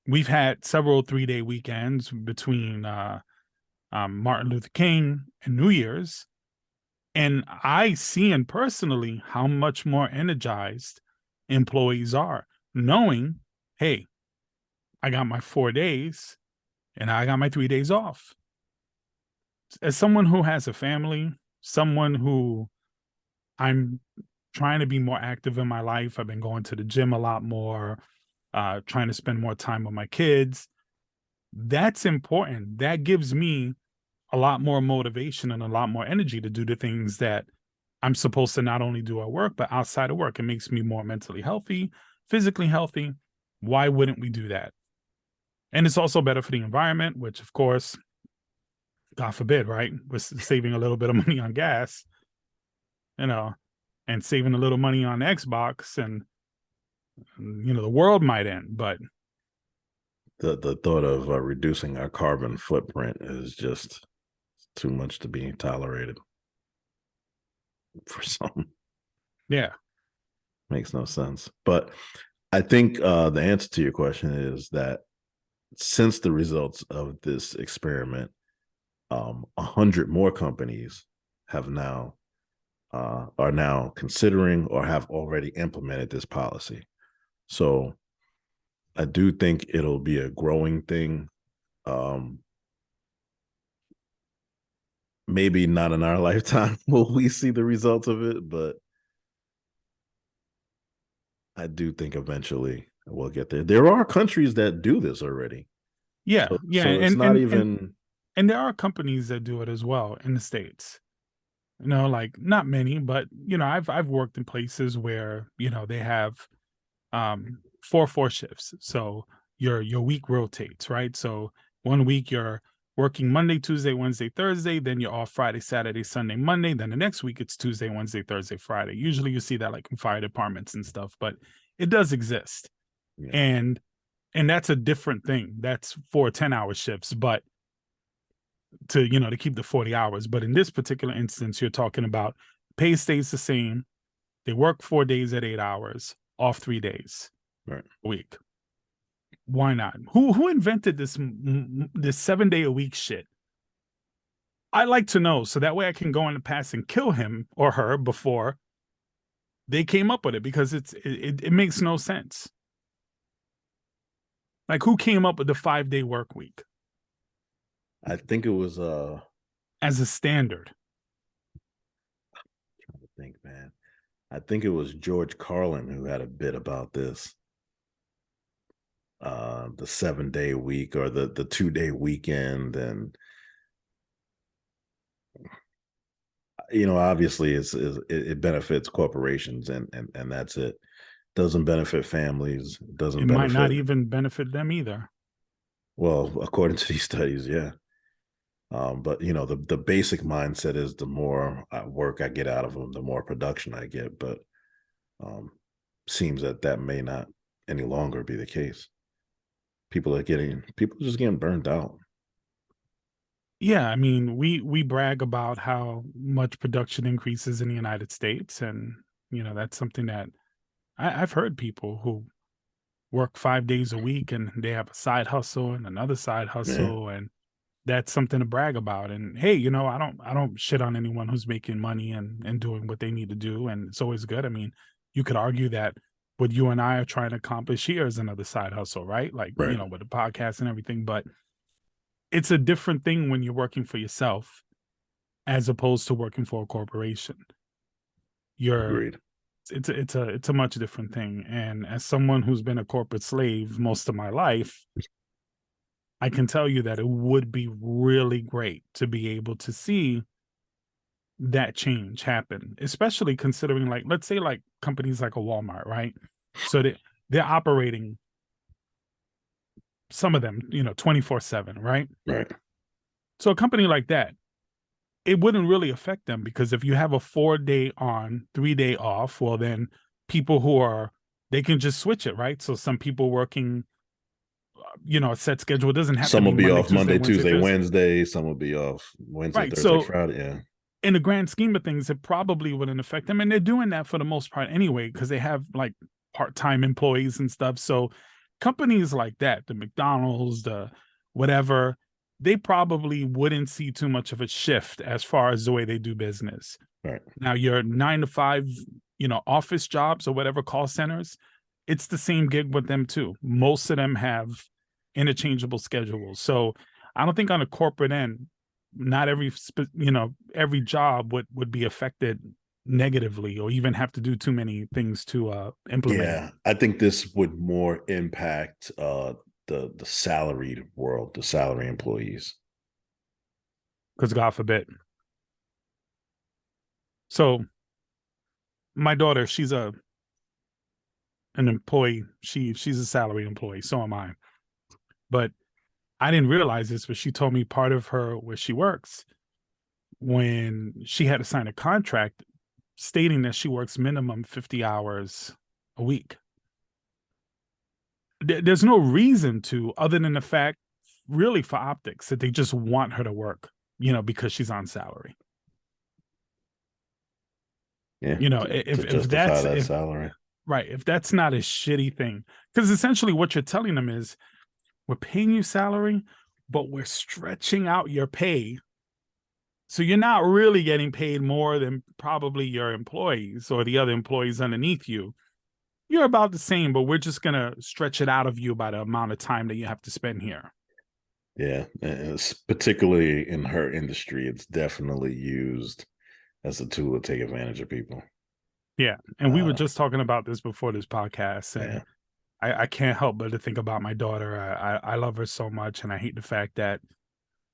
We've had several 3-day weekends between Martin Luther King and New Year's. And I see and personally how much more energized employees are, knowing, hey, I got my 4 days and I got my 3 days off. As someone who has a family, someone who I'm trying to be more active in my life, I've been going to the gym a lot more, trying to spend more time with my kids. That's important. That gives me a lot more motivation and a lot more energy to do the things that I'm supposed to not only do at work, but outside of work. It makes me more mentally healthy, physically healthy. Why wouldn't we do that? And it's also better for the environment, which of course, God forbid, right? We're saving a little bit of money on gas, and saving a little money on Xbox, and the world might end. But The thought of reducing our carbon footprint is just too much to be tolerated for some. yeah, Makes no sense. But I think the answer to your question is that since the results of this experiment, 100 more companies have now are now considering or have already implemented this policy. So I do think it'll be a growing thing. Maybe not in our lifetime will we see the results of it, but I do think eventually we'll get there. There are countries that do this already. yeah, So it's not even, and there are companies that do it as well in the States. Like not many, but I've worked in places where they have 4 shifts. So your week rotates, right? So one week you're working Monday, Tuesday, Wednesday, Thursday, then you're off Friday, Saturday, Sunday, Monday. Then the next week it's Tuesday, Wednesday, Thursday, Friday. Usually you see that like in fire departments and stuff, but it does exist. Yeah. And that's a different thing. That's for 10-hour shifts. But to, you know, to keep the 40 hours. But in this particular instance, you're talking about pay stays the same. They work 4 days at 8 hours, off 3 days Right. a week. Why not? Who invented this 7-day a week shit? I like to know, so that way I can go in the past and kill him or her before they came up with it, because it makes no sense. Like, who came up with the 5-day work week I think it was as a standard? I'm trying to think, man. I think it was George Carlin who had a bit about this. The 7-day week, or the 2-day weekend, and you know, obviously it benefits corporations, and that's it. Doesn't benefit families, doesn't It might not benefit, even benefit them either. well, according to these studies, yeah. But you know, the basic mindset is the more work I get out of them, the more production I get. But seems that may not any longer be the case. People are just getting burned out. Yeah, I mean, we brag about how much production increases in the United States, and you know, that's something that I've heard people who work 5 days a week and they have a side hustle and another side Yeah. hustle, and that's something to brag about. And hey, you know, I don't shit on anyone who's making money and doing what they need to do, and it's always good. I mean, you could argue that what you and I are trying to accomplish here is another side hustle, right? Like, you Right. know, with the podcast and everything, but it's a different thing when you're working for yourself as opposed to working for a corporation. Agreed. It's a much different thing. And as someone who's been a corporate slave most of my life, I can tell you that it would be really great to be able to see that change happen, especially considering, like, let's say like companies like a Walmart, right? So they're operating, some of them, you know, 24/7, right? Right. So a company like that, it wouldn't really affect them, because if you have a 4-day on, 3-day off, well, then people they can just switch it, right? So some people working, you know, a set schedule, doesn't have to Some be will be Monday, off Monday, Tuesday, Thursday. Wednesday. Some will be off Wednesday, Right. Thursday, So Friday. Yeah. in the grand scheme of things, it probably wouldn't affect them. And they're doing that for the most part anyway, because they have like part-time employees and stuff. So companies like that, the McDonald's, the whatever, they probably wouldn't see too much of a shift as far as the way they do business. Right. Now, your 9 to 5, you know, office jobs or whatever, call centers, it's the same gig with them too. Most of them have interchangeable schedules. So I don't think on a corporate end, not every every job would be affected negatively, or even have to do too many things to implement. Yeah, I think this would more impact the salaried world, the salary employees. Because God forbid. So my daughter, she's an employee. She's a salary employee. So am I. But I didn't realize this, but she told me part of her where she works, when she had to sign a contract stating that she works minimum 50 hours a week. There's no reason to, other than the fact, really, for optics, that they just want her to work, you know, because she's on salary. Yeah, You know, to if justify that's that salary. right, if that's not a shitty thing, because essentially what you're telling them is, we're paying you salary, but we're stretching out your pay. So you're not really getting paid more than probably your employees or the other employees underneath you. You're about the same, but we're just going to stretch it out of you by the amount of time that you have to spend here. Yeah, and it's particularly in her industry, it's definitely used as a tool to take advantage of people. Yeah, and we were just talking about this before this podcast, and yeah. I can't help but to think about my daughter. I love her so much, and I hate the fact that,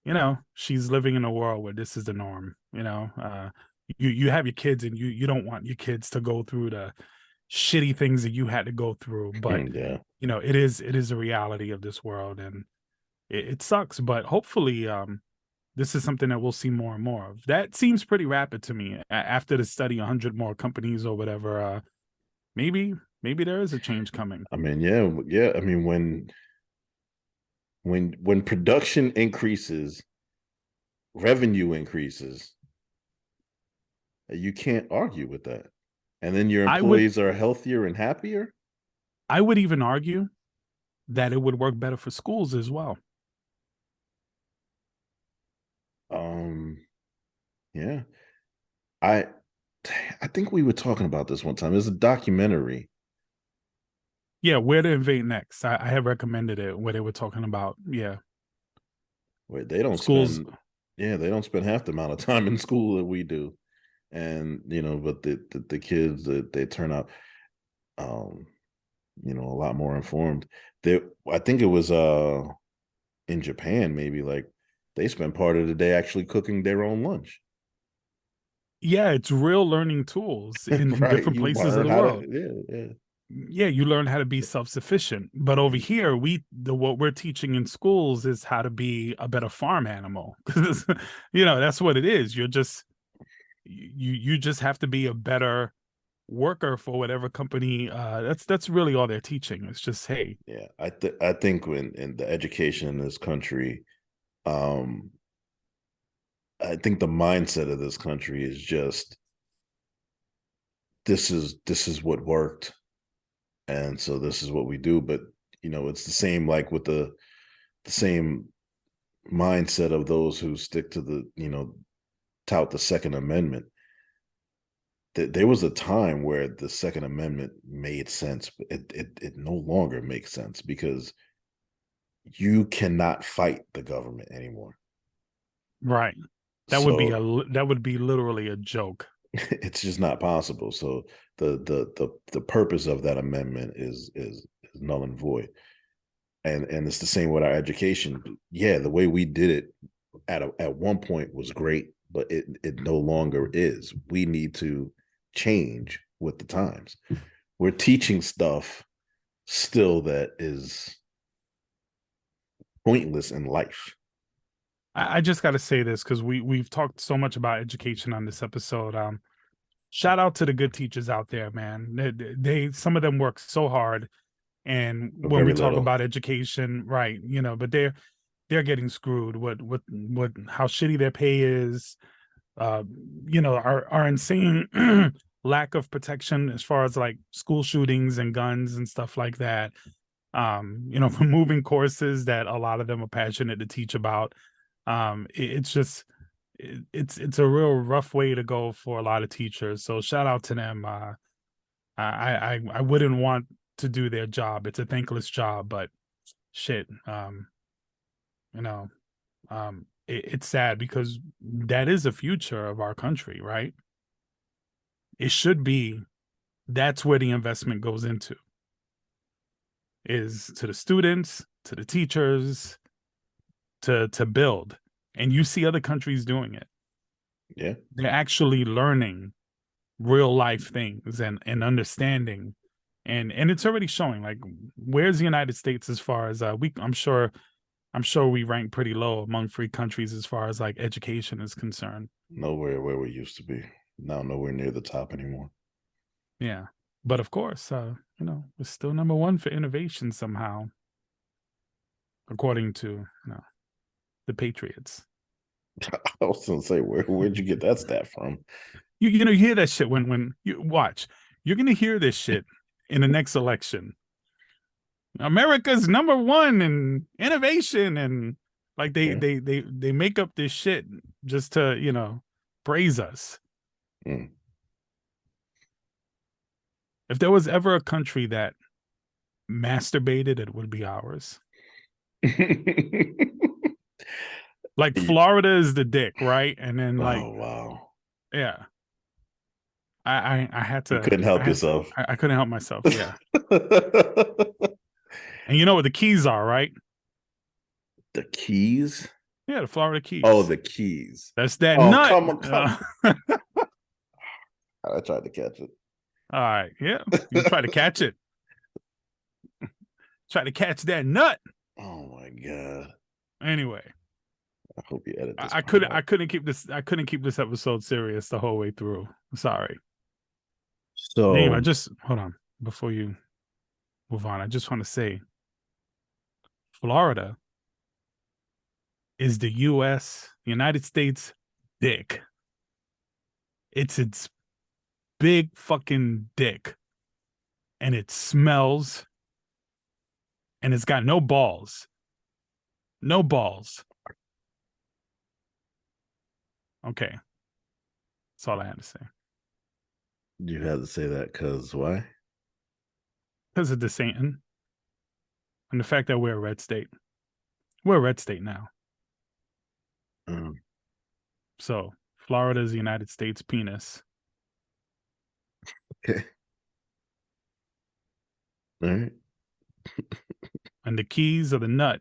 you know, she's living in a world where this is the norm. You know, you have your kids, and you don't want your kids to go through the shitty things that you had to go through. But Yeah. you know, it is a reality of this world, and it sucks. But hopefully, this is something that we'll see more and more of. That seems pretty rapid to me. After the study, 100 more companies or whatever, maybe there is a change coming. I mean, yeah. I mean, when production increases, revenue increases. You can't argue with that. And then your I would employees are healthier and happier. I would even argue that it would work better for schools as well. Yeah. I I think we were talking about this one time. There's a documentary. Yeah, Where to Invade Next. I have recommended it where they were talking about, yeah, Where they don't schools. spend they don't spend half the amount of time in school that we do. And but the kids that they turn out um a lot more informed. I think it was in Japan, maybe, like, they spend part of the day actually cooking their own lunch. Yeah, it's real learning tools in Right. different You places of learn the how world. to, yeah. Yeah, you learn how to be self-sufficient. But over here, what we're teaching in schools is how to be a better farm animal. Because that's what it is. You just have to be a better worker for whatever company. That's really all they're teaching. It's just, hey. Yeah. I think when in the education in this country, um, I think the mindset of this country is just this is what worked, and so this is what we do. But it's the same, like, with the same mindset of those who stick to the tout the Second Amendment. There was a time where the Second Amendment made sense, but it no longer makes sense because you cannot fight the government anymore. Right. So That would be literally a joke. it's just not possible. So the purpose of that amendment is null and void. And it's the same with our education. Yeah, the way we did it at one point was great, but it no longer is. We need to change with the times. We're teaching stuff still that is pointless in life. I just got to say this because we've talked so much about education on this episode. Shout out to the good teachers out there, man. They some of them work so hard, and when we Very talk little. about education, right? But they're getting screwed. What how shitty their pay is. Our insane lack of protection as far as like school shootings and guns and stuff like that. Removing courses that a lot of them are passionate to teach about. It's just it's a real rough way to go for a lot of teachers. So shout out to them. I wouldn't want to do their job. It's a thankless job, but shit. You know, it's sad because that is the future of our country, right? It should be. That's where the investment goes into, is to the students, to the teachers, to build. And you see other countries doing it. Yeah. They're actually learning real life things and understanding. And it's already showing. Like, where's the United States as far as I'm sure we rank pretty low among free countries as far as like education is concerned. Nowhere where we used to be. Now nowhere near the top anymore. Yeah. But of course, we're still number one for innovation somehow, according to the Patriots. I was gonna say, where'd you get that stat from? You hear that shit when you watch. You're gonna hear this shit in the next election. America's number one in innovation, and like Yeah. they make up this shit just to praise us. Mm. If there was ever a country that masturbated, it would be ours. Like Florida is the dick, right? And then like, Oh wow. yeah, I had You to. couldn't help yourself. I couldn't help myself. Yeah, and you know what the keys are, right? The keys? Yeah, the Florida Oh, Keys. the keys. That's that Oh, nut. come. I tried to catch it. All right, yeah, you try to catch it. Try to catch that nut. Oh my god. Anyway, I hope you edit this. I couldn't keep this episode serious the whole way through. Sorry. Daym, So I just hold on before you move on. I just want to say, Florida is the U.S. the United States dick. It's its big fucking dick. And it smells. And it's got no balls. No balls. Okay. That's all I had to say. You had to say that because why? Because of DeSantis. And the fact that we're a red state. We're a red state now. So Florida is the United States penis. Okay. All right. And the keys are the nut.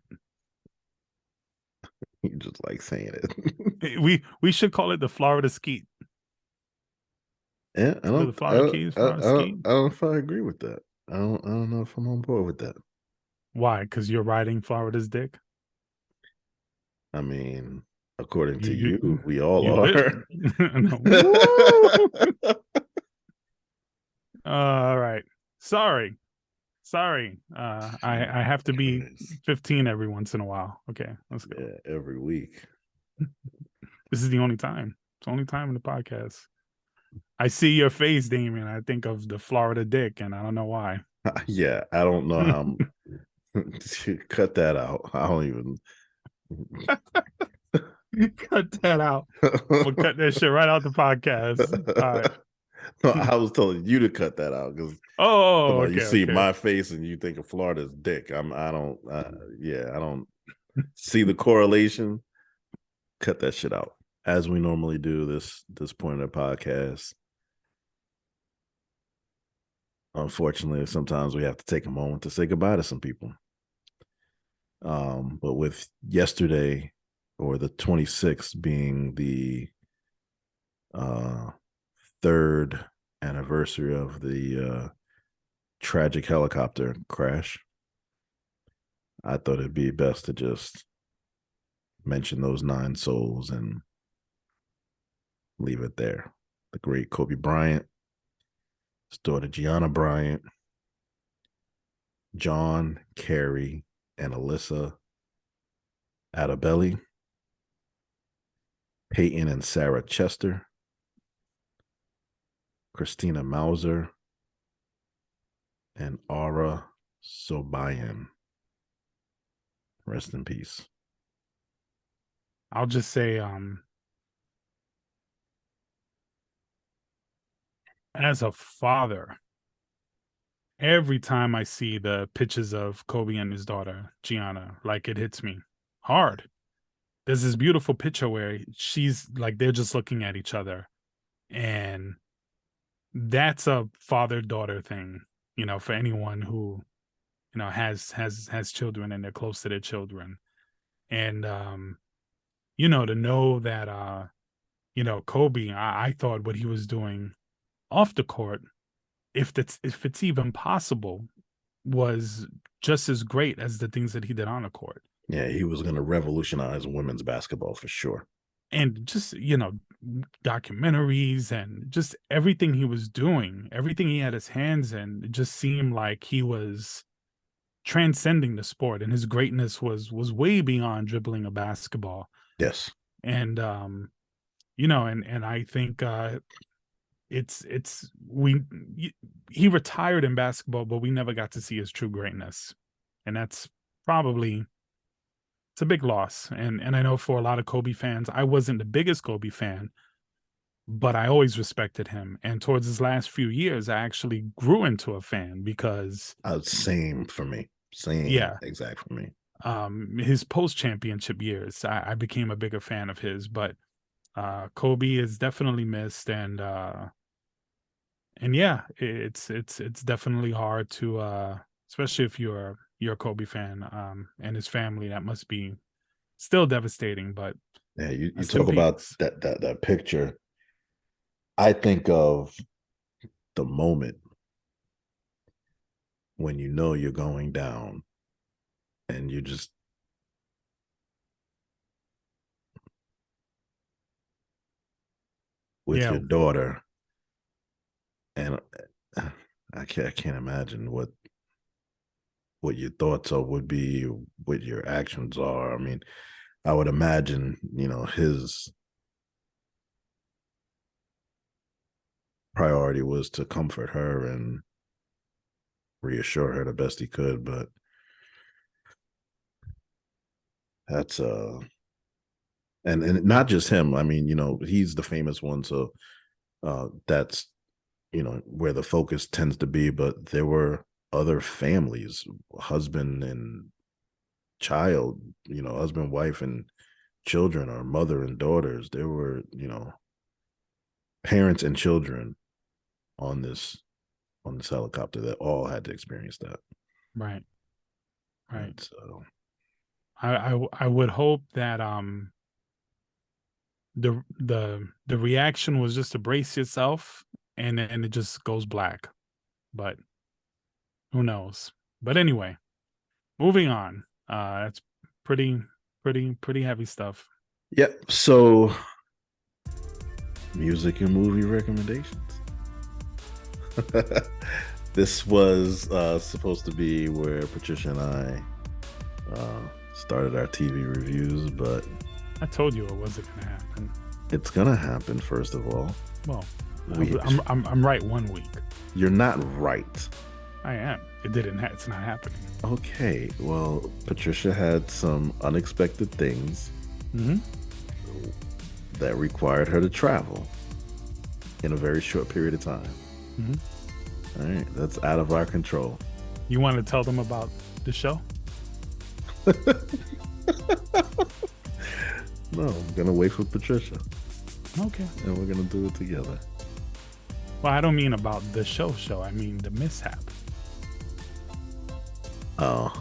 You just like saying it. We should call it the Florida skeet. Yeah, I don't. The Florida keys, Florida skeet. I don't know if I agree with that. I don't know if I'm on board with that. Why? Because you're riding Florida's dick. I mean, according to you, we all are. All right. Sorry. I have to be 15 every once in a while. Okay, let's go. Yeah, every week. This is the only time. It's the only time in the podcast. I see your face, Damien. I think of the Florida dick, and I don't know why. Yeah, I don't know how. Cut that out. I don't even. Cut that out. We'll cut that shit right out the podcast. All right. No, I was telling you to cut that out because okay, you see my face and you think of Florida's dick. I don't see the correlation. Cut that shit out. As we normally do this point of the podcast. Unfortunately, sometimes we have to take a moment to say goodbye to some people. But with yesterday or the 26th being the third anniversary of the tragic helicopter crash, I thought it'd be best to just mention those 9 souls and leave it there. The great Kobe Bryant, his daughter Gianna Bryant, John, Carrie, and Alyssa Adabelli, Peyton and Sarah Chester, Christina Mauser, and Aura Sobayan. Rest in peace. I'll just say, as a father, every time I see the pictures of Kobe and his daughter, Gianna, like it hits me hard. There's this beautiful picture where she's like, they're just looking at each other. And that's a father-daughter thing, for anyone who, has children and they're close to their children. And, to know that, Kobe, I thought what he was doing off the court, if it's even possible, was just as great as the things that he did on the court. Yeah, he was going to revolutionize women's basketball for sure. And just, documentaries and just everything he was doing, everything he had his hands in, it just seemed like he was transcending the sport, and his greatness was way beyond dribbling a basketball. Yes. And, and I think, he retired in basketball, but we never got to see his true greatness. And that's probably, it's a big loss. And I know for a lot of Kobe fans, I wasn't the biggest Kobe fan, but I always respected him. And towards his last few years, I actually grew into a fan because same for me. Same. Yeah. Exact for me. His post-championship years, I became a bigger fan of his, but Kobe is definitely missed, and yeah, it's definitely hard to, especially if you're a Kobe fan, and his family. That must be still devastating. But yeah, you talk about that picture. I think of the moment when you're going down, and you just with your daughter, and I can't imagine what your thoughts would be, what your actions are. I mean, I would imagine, his priority was to comfort her and reassure her the best he could, but that's and not just him. I mean, he's the famous one, so that's where the focus tends to be, but there were other families, husband and child, husband, wife, and children, or mother and daughters. There were, parents and children on this helicopter that all had to experience that. Right. And so I would hope that the reaction was just to brace yourself, and it just goes black, but who knows? But anyway, moving on. That's pretty heavy stuff. Yep. So music and movie recommendations. This was supposed to be where Patricia and I started our TV reviews, but I told you it wasn't gonna happen. It's gonna happen. First of all, well, I'm right 1 week. You're not right. I am. It's not happening. Okay. Well, Patricia had some unexpected things that required her to travel in a very short period of time. All right, that's out of our control. You want to tell them about the show? No, I'm gonna wait for Patricia. Okay. And we're gonna do it together. Well, I don't mean about the show. I mean the mishap. Oh.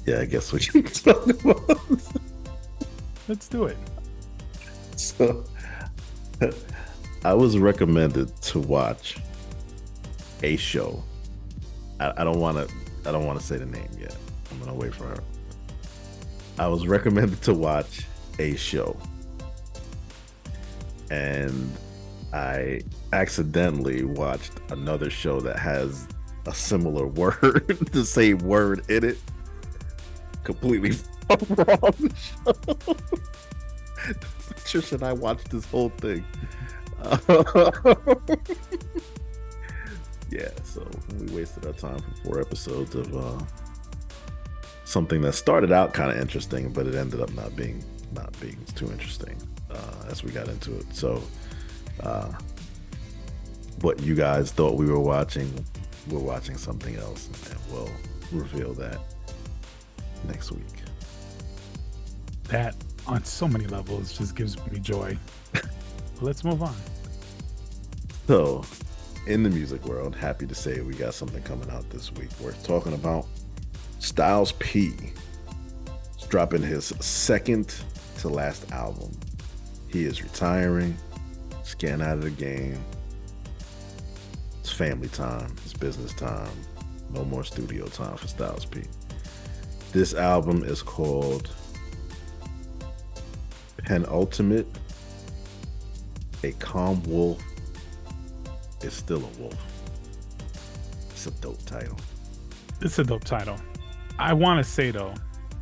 Yeah, I guess we can talk about it. Let's do it. So, I was recommended to watch a show. I don't want to say the name yet. I'm gonna wait for her. I was recommended to watch a show, and I accidentally watched another show that has a similar word, the same word in it. Completely wrong show. Patricia and I watched this whole thing. Yeah, so we wasted our time for 4 episodes of something that started out kind of interesting, but it ended up not being too interesting as we got into it. So what you guys thought we were watching, we're watching something else, and we'll reveal that next week. That on so many levels just gives me joy. Let's move on. So, in the music world, happy to say we got something coming out this week. We're talking about Styles P. He's dropping his second to last album. He is retiring. Scan out of the game. It's family time. It's business time. No more studio time for Styles P. This album is called Penultimate. A Calm Wolf is Still a Wolf. It's a dope title. It's a dope title. I want to say, though,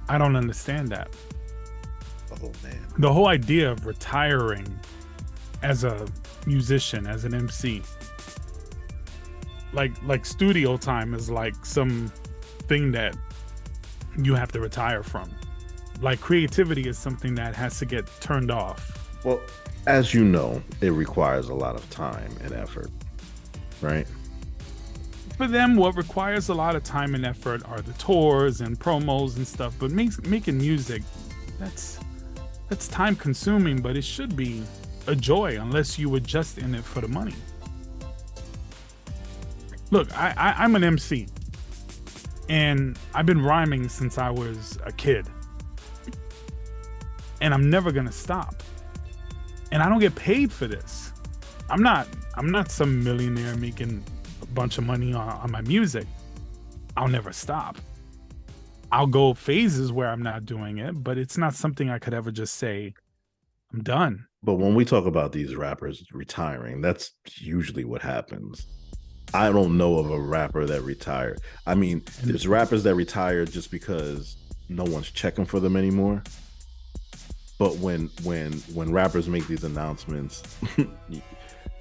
I don't understand that. Oh, man. The whole idea of retiring as a musician, as an MC, like studio time is like some thing that you have to retire from. Like creativity is something that has to get turned off. Well, as you know, it requires a lot of time and effort, right? For them, what requires a lot of time and effort are the tours and promos and stuff. But making music, that's time consuming, but it should be a joy unless you were just in it for the money. Look, I'm an MC, and I've been rhyming since I was a kid, and I'm never gonna stop. And I don't get paid for this. I'm not some millionaire making a bunch of money on my music. I'll never stop. I'll go phases where I'm not doing it, but it's not something I could ever just say, I'm done. But when we talk about these rappers retiring, that's usually what happens. I don't know of a rapper that retired. I mean, there's rappers that retire just because no one's checking for them anymore. But when rappers make these announcements,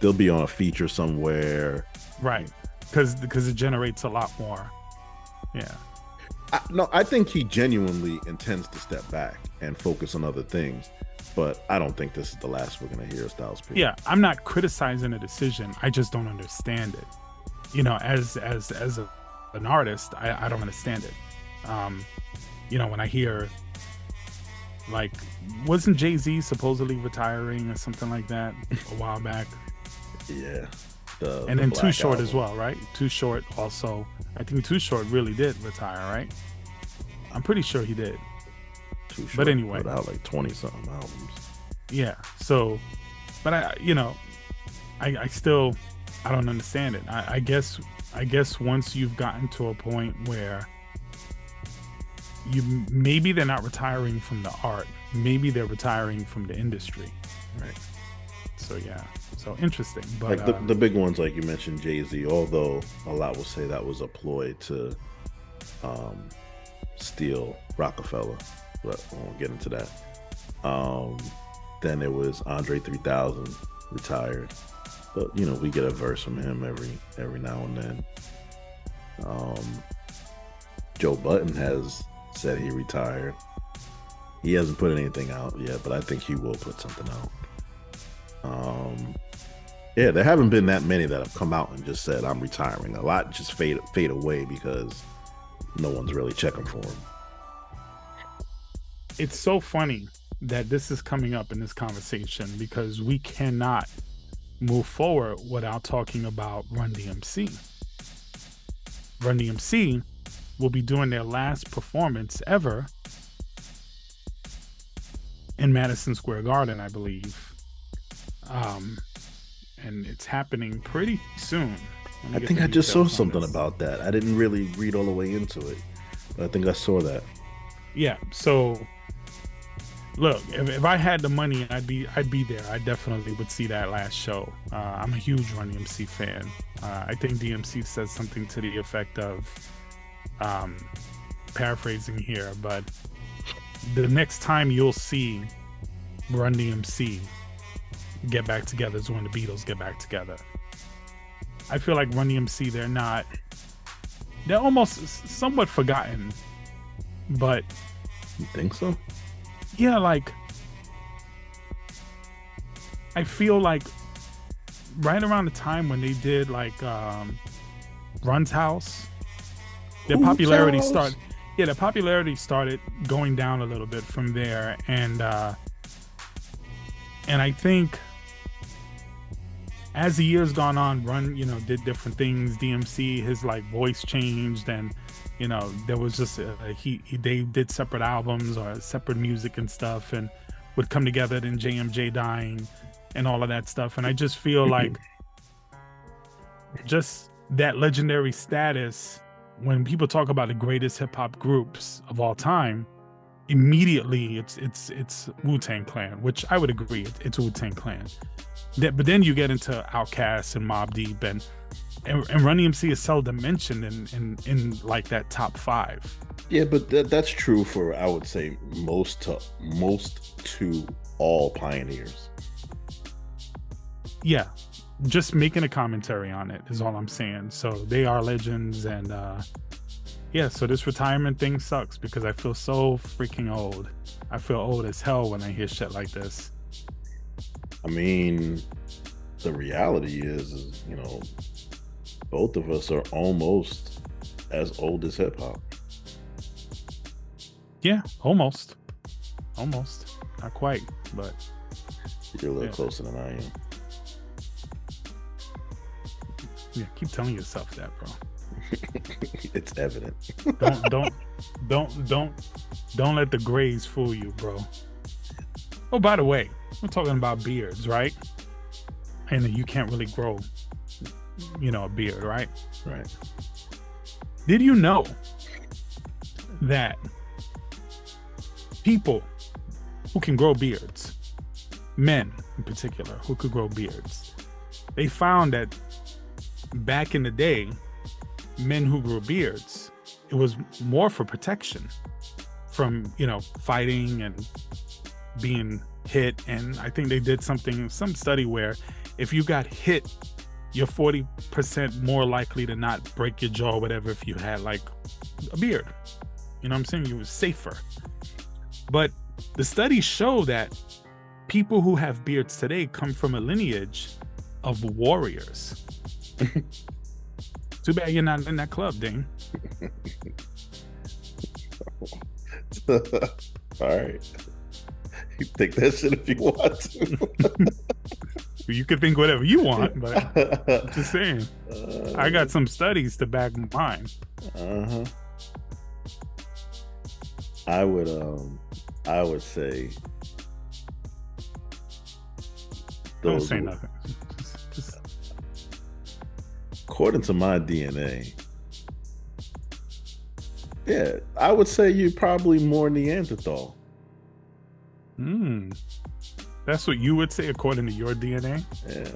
they'll be on a feature somewhere, right? Because it generates a lot more. Yeah. I think he genuinely intends to step back and focus on other things. But I don't think this is the last we're going to hear of Styles P. Yeah, I'm not criticizing a decision. I just don't understand it. You know, as an artist, I don't understand it. You know, when I hear, like, wasn't Jay-Z supposedly retiring or something like that a while back? Yeah. And then Too Short as well, right? Too Short also. I think Too Short really did retire, right? I'm pretty sure he did. Too Short but anyway, put out like 20-something albums. Yeah. So, but I still, I don't understand it. I guess once you've gotten to a point where maybe they're not retiring from the art, maybe they're retiring from the industry, right? So yeah, so interesting. But like the big ones, like you mentioned, Jay-Z, although a lot will say that was a ploy to steal Rockefeller, but I won't get into that. Then it was Andre 3000 retired, but you know, we get a verse from him every now and then. Joe Budden has said he retired. He hasn't put anything out yet, but I think he will put something out. Yeah, there haven't been that many that have come out and just said I'm retiring. A lot just fade away because no one's really checking for them. It's so funny that this is coming up in this conversation because we cannot move forward without talking about Run-DMC. Run-DMC will be doing their last performance ever in Madison Square Garden, I believe. And it's happening pretty soon. I think I just saw something about that. I didn't really read all the way into it, but I think I saw that. Yeah. So, look, if I had the money, I'd be there. I definitely would see that last show. I'm a huge Run-DMC fan. I think DMC says something to the effect of, paraphrasing here, but the next time you'll see Run-DMC get back together is when the Beatles get back together. I feel like Run-DMC, they're almost somewhat forgotten, but you think so? Yeah, like I feel like right around the time when they did like Run's House, their popularity started. Yeah, their popularity started going down a little bit from there, and I think as the years gone on, Run, you know, did different things. DMC, his like voice changed, and you know, there was just they did separate albums or separate music and stuff, and would come together. Then JMJ dying, and all of that stuff. And I just feel like just that legendary status. When people talk about the greatest hip hop groups of all time, immediately it's Wu-Tang Clan, which I would agree it's Wu-Tang Clan. But then you get into Outkast and Mobb Deep and Run-DMC is seldom mentioned in like that top 5. Yeah, but that's true for, I would say, most to all pioneers. Yeah, just making a commentary on it is all I'm saying. So they are legends, and yeah, so this retirement thing sucks because I feel so freaking old. I feel old as hell when I hear shit like this. I mean, the reality is, you know, both of us are almost as old as hip hop. Yeah, almost. Not quite, but you're a little closer than I am. Yeah, keep telling yourself that, bro. It's evident. Don't let the grays fool you, bro. Oh, by the way, we're talking about beards, right? And you can't really grow, you know, a beard, right? Right. Did you know that people who can grow beards, men in particular, who could grow beards, they found that back in the day, men who grew beards, it was more for protection from, fighting and being hit. And I think they did some study where if you got hit, you're 40% more likely to not break your jaw or whatever if you had like a beard. You know what I'm saying? You were safer. But the studies show that people who have beards today come from a lineage of warriors. Too bad you're not in that club, Daym. All right. You think that shit if you want to. You can think whatever you want, but I'm just saying. I got some studies to back mine. I would say don't say nothing. Just... According to my DNA, yeah, I would say you're probably more Neanderthal. That's what you would say according to your DNA? Yeah.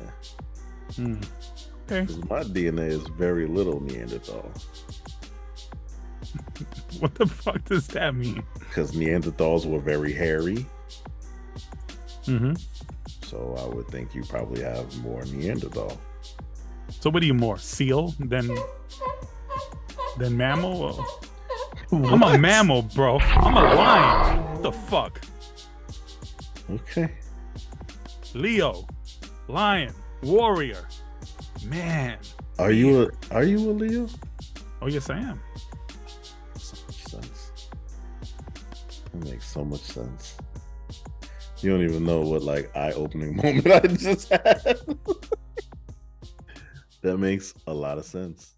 Okay. Because my DNA is very little Neanderthal. What the fuck does that mean? Because Neanderthals were very hairy. So I would think you probably have more Neanderthal. So what are you more, seal than mammal? I'm a mammal, bro. I'm a lion. What the fuck? Okay. Leo, lion, warrior, man. Are you a Leo? Oh yes, I am. So much sense. It makes so much sense. You don't even know what like eye-opening moment I just had. That makes a lot of sense.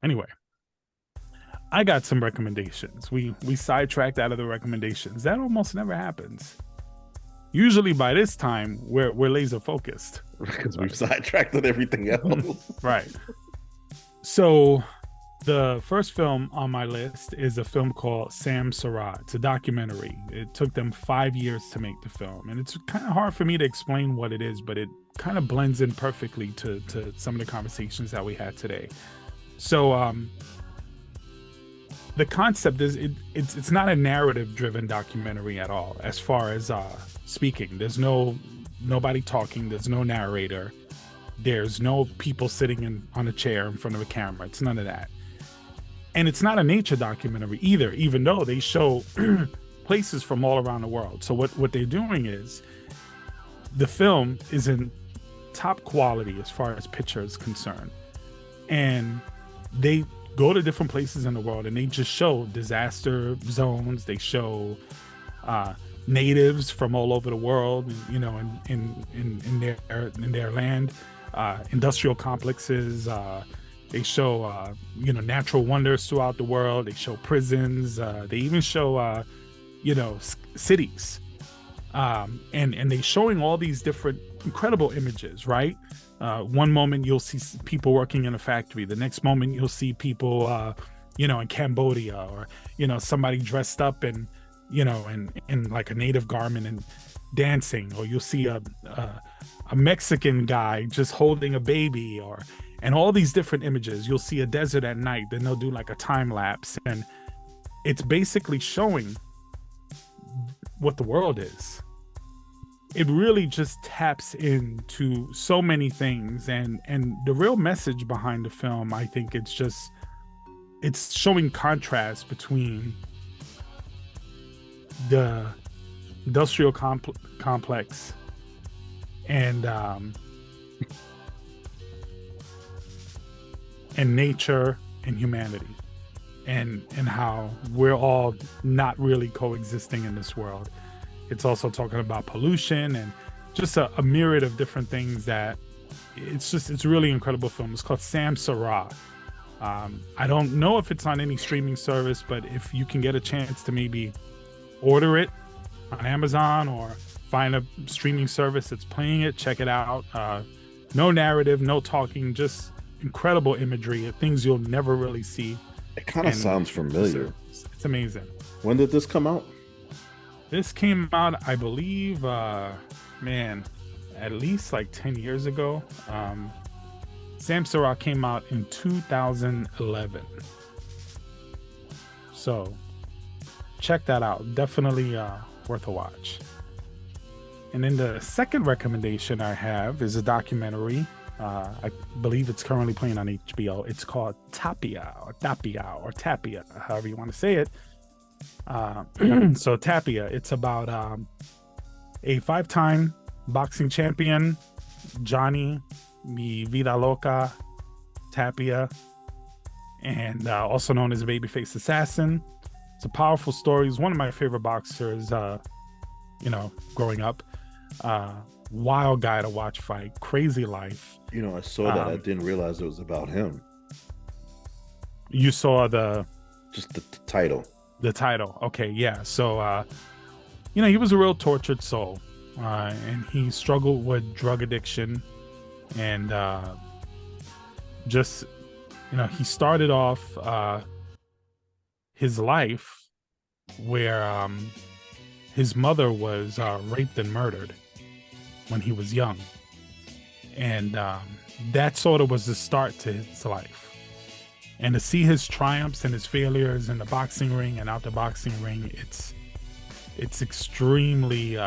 Anyway, I got some recommendations. We sidetracked out of the recommendations. That almost never happens. Usually by this time we're laser focused because we've sidetracked on everything else. Right. So the first film on my list is a film called Sam Sarah. It's a documentary. It took them 5 years to make the film, and it's kind of hard for me to explain what it is, but it kind of blends in perfectly to some of the conversations that we had today. So the concept is it's not a narrative driven documentary at all. As far as speaking, there's nobody talking, there's no narrator, there's no people sitting on a chair in front of a camera. It's none of that. And it's not a nature documentary either, even though they show places from all around the world. So what they're doing is the film is in top quality as far as picture is concerned, and they go to different places in the world and they just show disaster zones. They show natives from all over the world, in their land, industrial complexes. They show natural wonders throughout the world. They show prisons. They even show cities, and they showing all these different incredible images, right? One moment you'll see people working in a factory. The next moment you'll see people, in Cambodia, or somebody dressed up in like a native garment and dancing, or you'll see a Mexican guy just holding a baby, and all these different images. You'll see a desert at night, then they'll do like a time lapse, and it's basically showing what the world is. It really just taps into so many things, and the real message behind the film, I think it's showing contrast between the industrial complex and nature and humanity, and how we're all not really coexisting in this world. It's also talking about pollution and just a myriad of different things that it's a really incredible film. It's called Sam Sarah. I don't know if it's on any streaming service, but if you can get a chance to maybe order it on Amazon or find a streaming service that's playing it, check it out. No narrative, no talking, just incredible imagery, things you'll never really see. It kind of sounds familiar. It's amazing. When did this come out? This came out, I believe, at least like 10 years ago. Sam Sarah came out in 2011. So check that out. Definitely worth a watch. And then the second recommendation I have is a documentary. I believe it's currently playing on HBO. It's called Tapia, however you want to say it. So Tapia, it's about a 5-time boxing champion, Johnny Mi Vida Loca Tapia, and also known as Babyface Assassin. It's a powerful story. He's one of my favorite boxers, growing up. Wild guy to watch fight, crazy life. I saw that. I didn't realize it was about him. You saw just the title. The title. Okay, yeah. So, he was a real tortured soul, and he struggled with drug addiction, and he started off his life where his mother was raped and murdered when he was young, and that sort of was the start to his life. And to see his triumphs and his failures in the boxing ring and out the boxing ring, it's extremely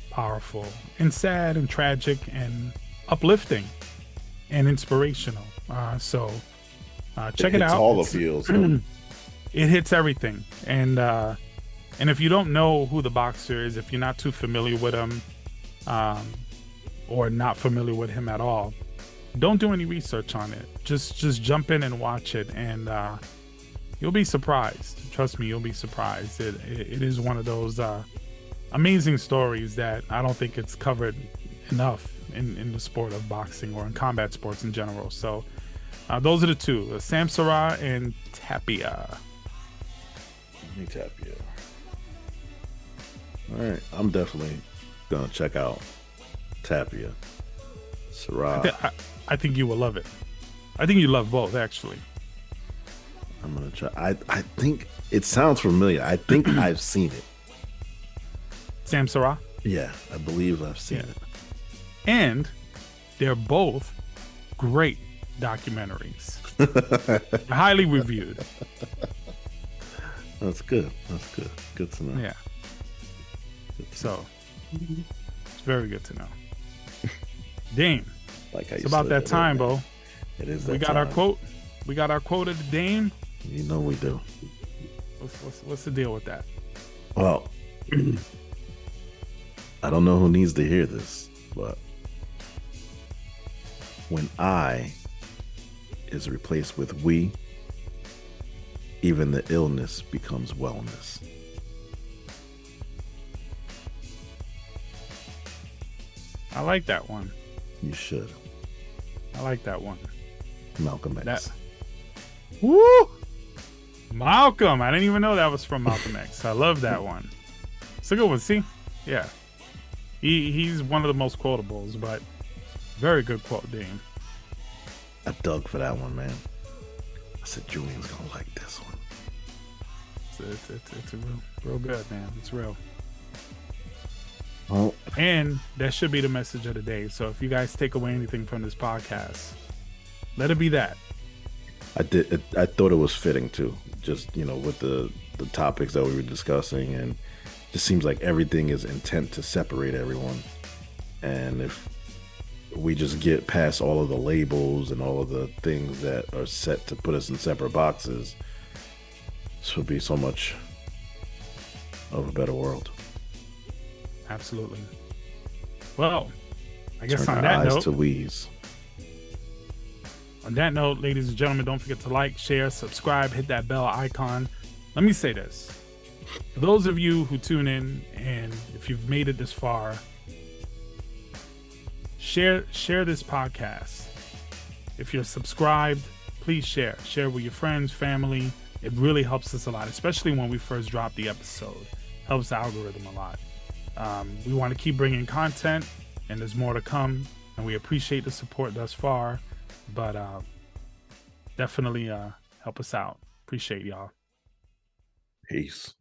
powerful and sad and tragic and uplifting and inspirational. So check it out. All the feels. It hits everything. And if you don't know who the boxer is, if you're not too familiar with him, or not familiar with him at all, don't do any research on it. Just jump in and watch it, and you'll be surprised. Trust me, you'll be surprised. It is one of those amazing stories that I don't think it's covered enough in the sport of boxing or in combat sports in general. So those are the two, Samsara and Tapia. Tapia. All right, I'm definitely gonna check out Tapia. Sarah. I think you will love it. I think you love both, actually. I'm gonna try. I think it sounds familiar. I think I've seen it. Samsara? Yeah, I believe I've seen it. And they're both great documentaries. Highly reviewed. That's good. Good to know. Yeah. So it's very good to know. Daym. Like how it's about that time, Bo. It is that we got time. our quote. We got our quote of the Daym. You know we do. What's the deal with that? Well, I don't know who needs to hear this, but when I is replaced with we, even the illness becomes wellness. I like that one. You should. I like that one. Malcolm X. Woo! Malcolm. I didn't even know that was from Malcolm X. I love that one. It's a good one. See? Yeah. He's one of the most quotables, but very good quote, Daym. I dug for that one, man. I said Julian's gonna like this one. It's real good, man. It's real. Well, and that should be the message of the day. So if you guys take away anything from this podcast, let it be that. I thought it was fitting too. Just with the topics that we were discussing, and it just seems like everything is intent to separate everyone. And if we just get past all of the labels and all of the things that are set to put us in separate boxes, this would be so much of a better world. Absolutely. Well, I guess Turn on our that eyes note, to Weeze. On that note, ladies and gentlemen, don't forget to like, share, subscribe, hit that bell icon. Let me say this. For those of you who tune in, and if you've made it this far, share this podcast. If you're subscribed, please share. Share with your friends, family. It really helps us a lot, especially when we first drop the episode. Helps the algorithm a lot. We want to keep bringing content, and there's more to come, and we appreciate the support thus far, but definitely help us out. Appreciate y'all. Peace.